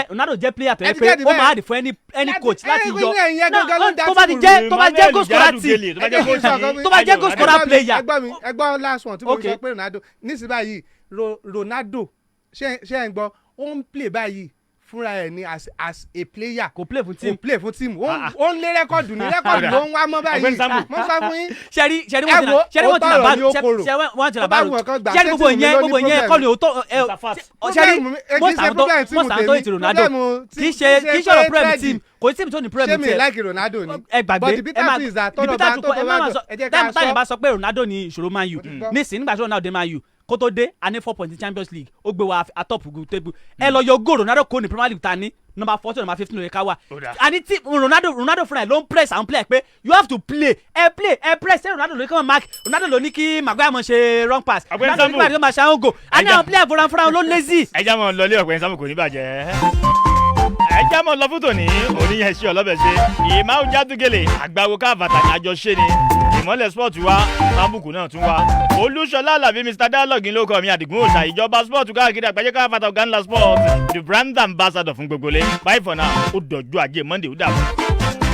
Ronaldo jẹ́ player tó yẹ pé ó máa hard for any coach láti yọ tó bá jẹ́ goal scorer team tó bá jẹ́ goal scorer player. ẹgbọ́n last one tí mo sọ pé Ronaldo nísìnyí báyìí Ronaldo ṣe ń gbọ́ ó ń play báyìí fúnra ẹ ní as a player kò play fún team ó ń lé rẹ́kọ̀dù ní rẹ́kọ̀dù ló ń wá mọ́ báyìí mo sọ fún yín. ṣẹ́rí wọ́n ti ṣẹ́rí gbogbo ìyẹn kọ́ ni o tó ṣẹ́rí most àwọn tó ètò Ronaldo kì í ṣe ọ̀rọ̀ prem team kò sí team tó ní prem team. ṣé mi like Ronaldo ni ẹ gbàgbé ẹ má táyà bá sọ pé Ronaldo ní ìṣòro Man U nísìnyí nígbà tí Ronaldo dé Man U kó tó dé a ní 4 points in Champions League ó gbé wa atop table ẹ lọ yọ goal Ronaldo kò ní Premier League ta ní number 14 number 15 lóye ká wà àní tí Ronaldo fúnra ẹ ló ń press àwọn player pé you have to play ẹ press ẹ Ronaldo ló ní kí wọ́n mark Ronaldo ló ní kí Maguire mọ̀ ṣe wrong pass Ronaldo ló ní kí wọ́n máa ṣe àwọn goal àní àwọn player fúnra ló lazy. ẹ já mọ lọlé ọ̀pẹ̀ ìsámù kò ní bàjẹ́ ẹ já mọ lọ fún tòní oníyẹn ṣe ọlọ́bẹ̀ ṣe ìmáwó jádùgẹ́lẹ̀ àgbàwo káfàtà àjọṣe ni ìmọ̀lẹ̀ sport wa mábùkù náà tún wá olúṣọlá alábí Mr Dialogue ló kọ mi àdìgún òòṣà ìjọba sport káàkiri àgbáyé káfàtà ọ̀gá ńlá sport the brand ambassador fún gbogbo lé bye for now ó dọ̀jú ajé Monday ó dàbọ̀.